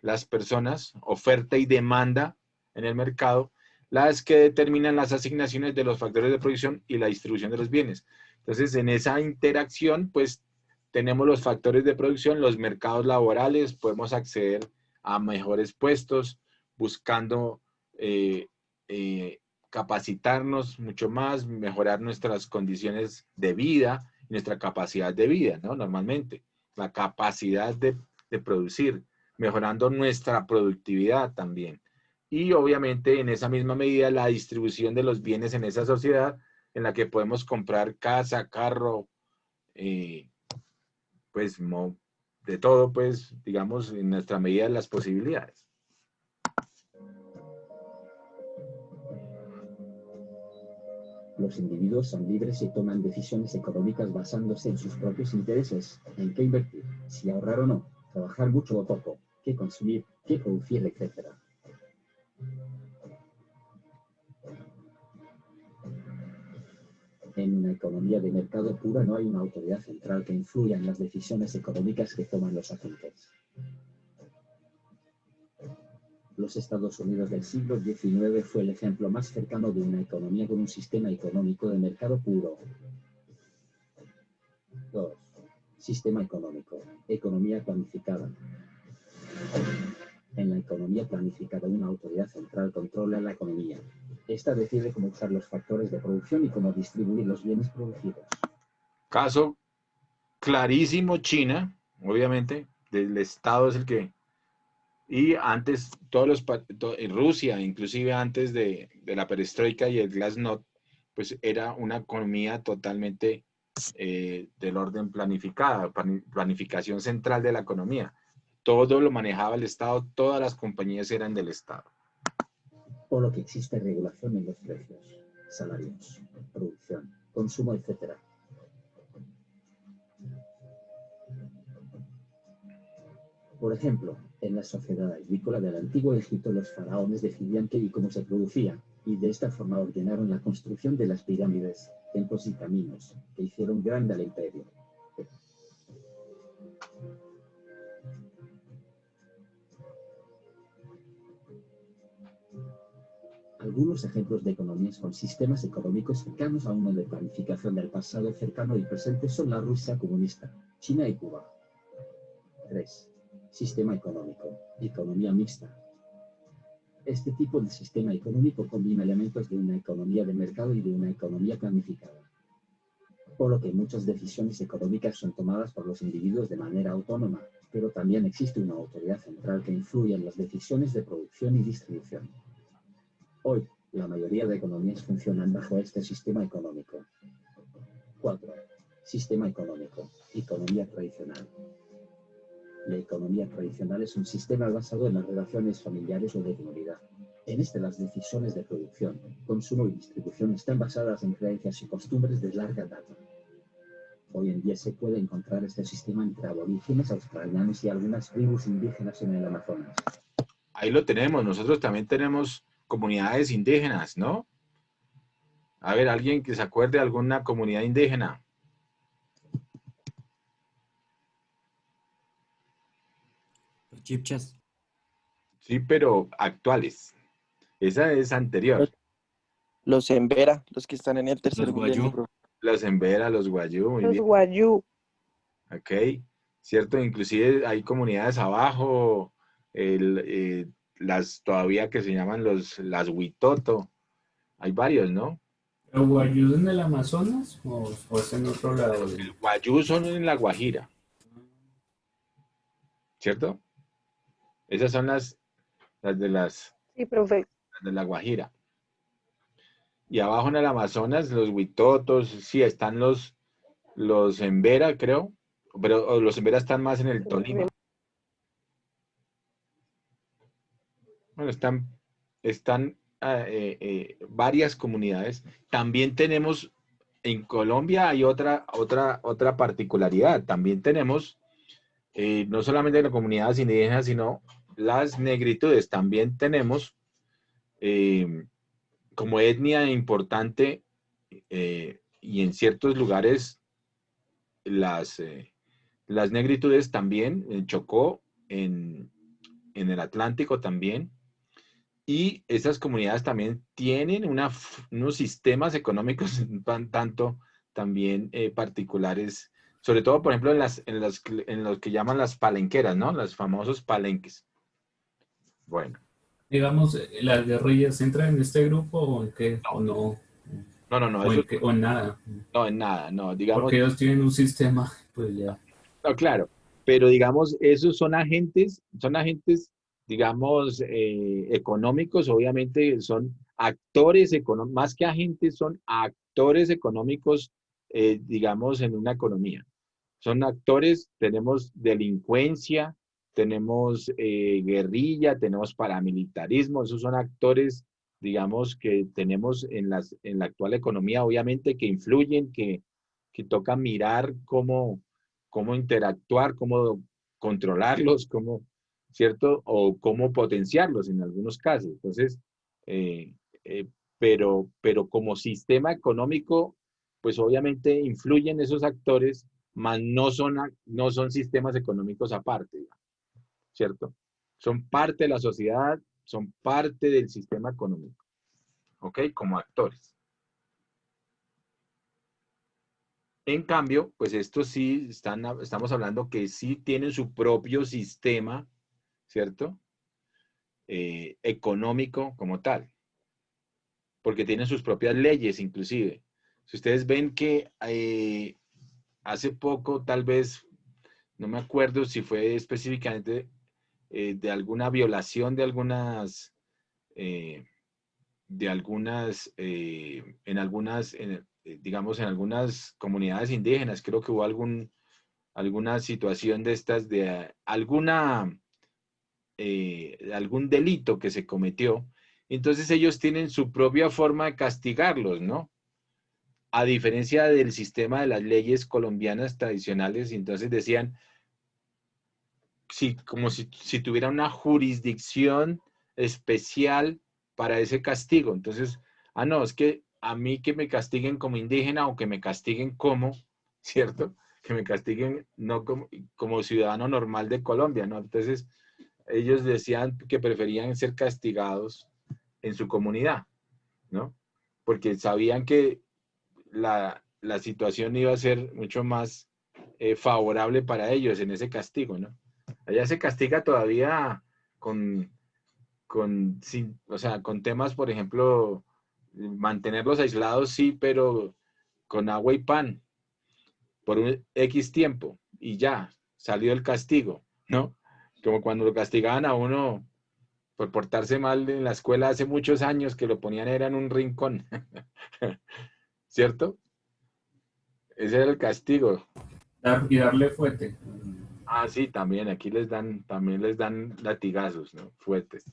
las personas, oferta y demanda en el mercado, las que determinan las asignaciones de los factores de producción y la distribución de los bienes. Entonces, en esa interacción, pues, tenemos los factores de producción, los mercados laborales, podemos acceder a mejores puestos, buscando capacitarnos mucho más, mejorar nuestras condiciones de vida, nuestra capacidad de vida, ¿no? Normalmente, la capacidad de producir, mejorando nuestra productividad también. Y obviamente en esa misma medida la distribución de los bienes en esa sociedad en la que podemos comprar casa, carro, pues de todo, pues digamos en nuestra medida de las posibilidades. Los individuos son libres y toman decisiones económicas basándose en sus propios intereses, en qué invertir, si ahorrar o no, trabajar mucho o poco, qué consumir, qué producir, etc. En una economía de mercado pura no hay una autoridad central que influya en las decisiones económicas que toman los agentes. Los Estados Unidos del siglo XIX fue el ejemplo más cercano de una economía con un sistema económico de mercado puro. 2. Sistema económico, economía planificada. En la economía planificada, una autoridad central controla la economía. Esta decide cómo usar los factores de producción y cómo distribuir los bienes producidos. Caso clarísimo, China, obviamente, el Estado es el que... Y antes, Rusia, inclusive antes de la perestroika y el glasnost, pues era una economía totalmente del orden planificada, planificación central de la economía. Todo lo manejaba el Estado, todas las compañías eran del Estado. Por lo que existe regulación en los precios, salarios, producción, consumo, etc. Por ejemplo, en la sociedad agrícola del antiguo Egipto los faraones decidían qué y cómo se producía, y de esta forma ordenaron la construcción de las pirámides, templos y caminos, que hicieron grande al imperio. Algunos ejemplos de economías con sistemas económicos cercanos a uno de planificación del pasado cercano y presente son la Rusia comunista, China y Cuba. 3. Sistema económico, economía mixta. Este tipo de sistema económico combina elementos de una economía de mercado y de una economía planificada, por lo que muchas decisiones económicas son tomadas por los individuos de manera autónoma, pero también existe una autoridad central que influye en las decisiones de producción y distribución. Hoy, la mayoría de economías funcionan bajo este sistema económico. 4. Sistema económico, economía tradicional. La economía tradicional es un sistema basado en las relaciones familiares o de comunidad. En este, las decisiones de producción, consumo y distribución están basadas en creencias y costumbres de larga data. Hoy en día se puede encontrar este sistema entre aborígenes australianos y algunas tribus indígenas en el Amazonas. Ahí lo tenemos. Nosotros también tenemos comunidades indígenas, ¿no? A ver, alguien que se acuerde de alguna comunidad indígena. Los chipchas. Sí, pero actuales. Esa es anterior. Los Embera, los que están en el tercer Los milenio, guayú. profe. Los Embera, los Guayú, muy Los bien. guayú. Ok, cierto, inclusive hay comunidades abajo, las todavía que se llaman las Huitoto. Hay varios, ¿no? ¿Pero guayú en el Amazonas o es en otro lado? El Guayú son en La Guajira, ¿cierto? Esas son las Sí, profe. de La Guajira. Y abajo en el Amazonas, los Huitotos, sí, están los Embera, creo, pero los Embera están más en el Tolima. Bueno, están varias comunidades. También tenemos, en Colombia hay otra particularidad. También tenemos, no solamente las comunidades indígenas, sino las negritudes. También tenemos como etnia importante y en ciertos lugares las negritudes también, en Chocó, en el Atlántico también. Y esas comunidades también tienen unos sistemas económicos tanto también particulares, sobre todo, por ejemplo, en los que llaman las palenqueras, ¿no? Los famosos palenques. Bueno. Digamos, ¿las guerrillas entran en este grupo o en qué? ¿O no? No. ¿O en nada? No, en nada, no. Digamos, porque ellos tienen un sistema, pues ya. No, claro. Pero digamos, esos son agentes, digamos, económicos, obviamente son actores económicos, más que agentes, son actores económicos, digamos, en una economía. Son actores, tenemos delincuencia, tenemos guerrilla, tenemos paramilitarismo, esos son actores, digamos, que tenemos en la actual economía, obviamente, que influyen, que toca mirar cómo interactuar, cómo controlarlos, ¿cierto? O cómo potenciarlos en algunos casos. Entonces, eh, eh, pero como sistema económico, pues obviamente influyen esos actores, mas no son sistemas económicos aparte, ¿cierto? Son parte de la sociedad, son parte del sistema económico, ¿ok? Como actores. En cambio, pues estos sí estamos hablando que sí tienen su propio sistema, ¿cierto? Económico como tal, porque tienen sus propias leyes inclusive. Si ustedes ven que hace poco, tal vez, no me acuerdo si fue específicamente de alguna violación de algunas de algunas, digamos, en algunas comunidades indígenas, creo que hubo alguna situación de estas, de algún delito que se cometió. Entonces ellos tienen su propia forma de castigarlos, ¿no? A diferencia del sistema de las leyes colombianas tradicionales, entonces decían, como si tuviera una jurisdicción especial para ese castigo. Entonces, no, es que a mí que me castiguen como indígena o que me castiguen como, ¿cierto? Que me castiguen no como ciudadano normal de Colombia, ¿no? Entonces, ellos decían que preferían ser castigados en su comunidad, ¿no? Porque sabían que la situación iba a ser mucho más favorable para ellos en ese castigo, ¿no? Allá se castiga todavía con temas, por ejemplo, mantenerlos aislados, sí, pero con agua y pan por un X tiempo y ya, salió el castigo, ¿no? Como cuando lo castigaban a uno por portarse mal en la escuela hace muchos años, que lo ponían era en un rincón, ¿cierto? Ese era el castigo. Y darle fuete. Sí, también, aquí también les dan latigazos, ¿no? Fuetes.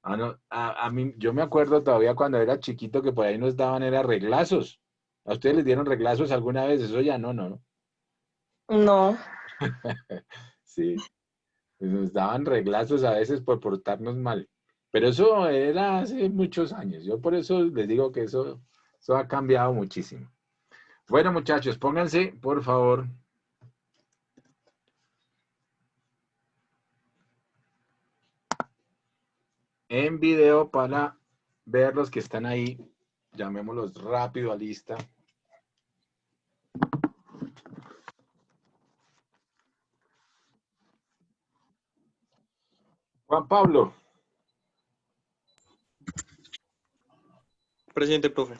No, a mí, yo me acuerdo todavía cuando era chiquito que por ahí nos daban era reglazos. ¿A ustedes les dieron reglazos alguna vez? Eso ya no. No. Sí, pues nos daban reglazos a veces por portarnos mal. Pero eso era hace muchos años. Yo por eso les digo que eso ha cambiado muchísimo. Bueno, muchachos, pónganse, por favor, en video para ver los que están ahí. Llamémoslos rápido a lista. Juan Pablo. Presente, profe.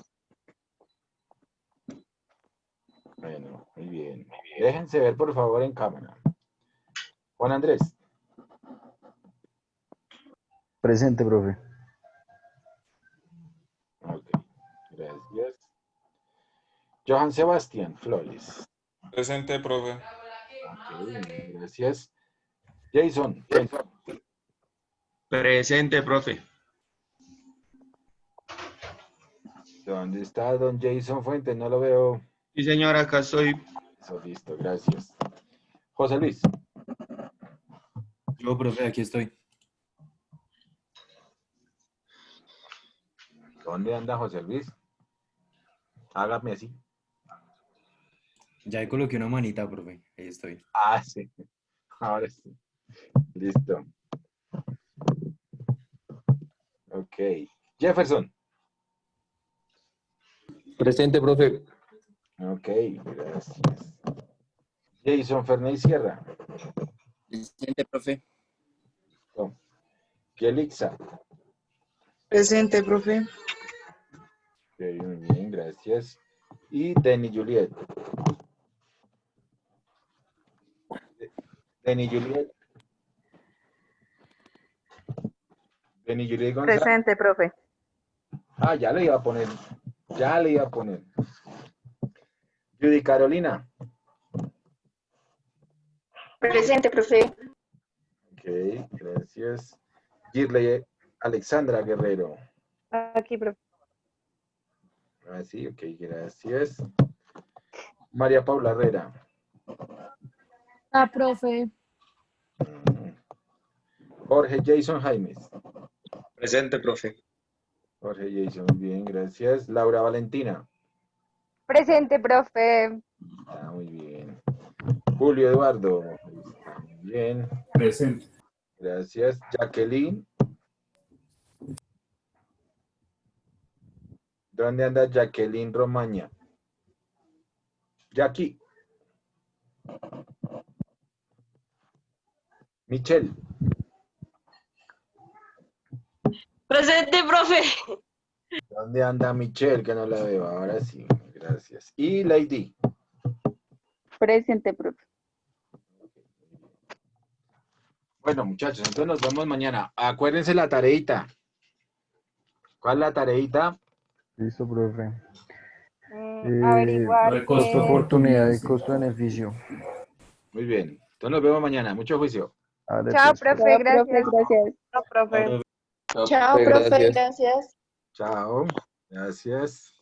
Bueno, muy bien. Déjense ver, por favor, en cámara. Juan Andrés. Presente, profe. Ok, gracias. Johan Sebastián Flores. Presente, profe. Ok, gracias. Jason. Presente, profe. ¿Dónde está don Jason Fuentes? No lo veo. Sí, señora, acá estoy. Eso, listo, gracias. José Luis. Yo, profe, aquí estoy. ¿Dónde anda José Luis? Hágame así. Ya coloqué una manita, profe. Ahí estoy. Sí. Ahora sí. Listo. Ok. Jefferson. Presente, profe. Ok, gracias. Jason Fernández Sierra. Presente, profe. Kielixa. Presente, profe. Ok, muy bien, gracias. Y Denny Juliet. Denny Juliet. Denny Juliet González. Presente, profe. Ya le iba a poner. Judy Carolina. Presente, profe. Ok, gracias. Girley Alexandra Guerrero. Aquí, profe. Sí, ok, gracias. María Paula Herrera. Profe. Jorge Jason Jaimes. Presente, profe. Jorge Jason, muy bien, gracias. Laura Valentina. Presente, profe. Muy bien. Julio Eduardo. Muy bien. Presente. Gracias. Jacqueline. ¿Dónde anda Jacqueline Romaña? Jackie. Michelle. Presente, profe. ¿Dónde anda Michelle? Que no la veo. Ahora sí. Gracias. Y Lady. Presente, profe. Bueno, muchachos, entonces nos vemos mañana. Acuérdense la tareita. ¿Cuál es la tareita? Listo, profe. Averiguar Lo de costo Oportunidad y sí. costo-beneficio. Muy bien. Entonces nos vemos mañana. Mucho juicio. Vale, Chao, pues, profe, Chao, gracias. profe, gracias. Chao, profe. Chao, profe, gracias. gracias. Chao. Gracias.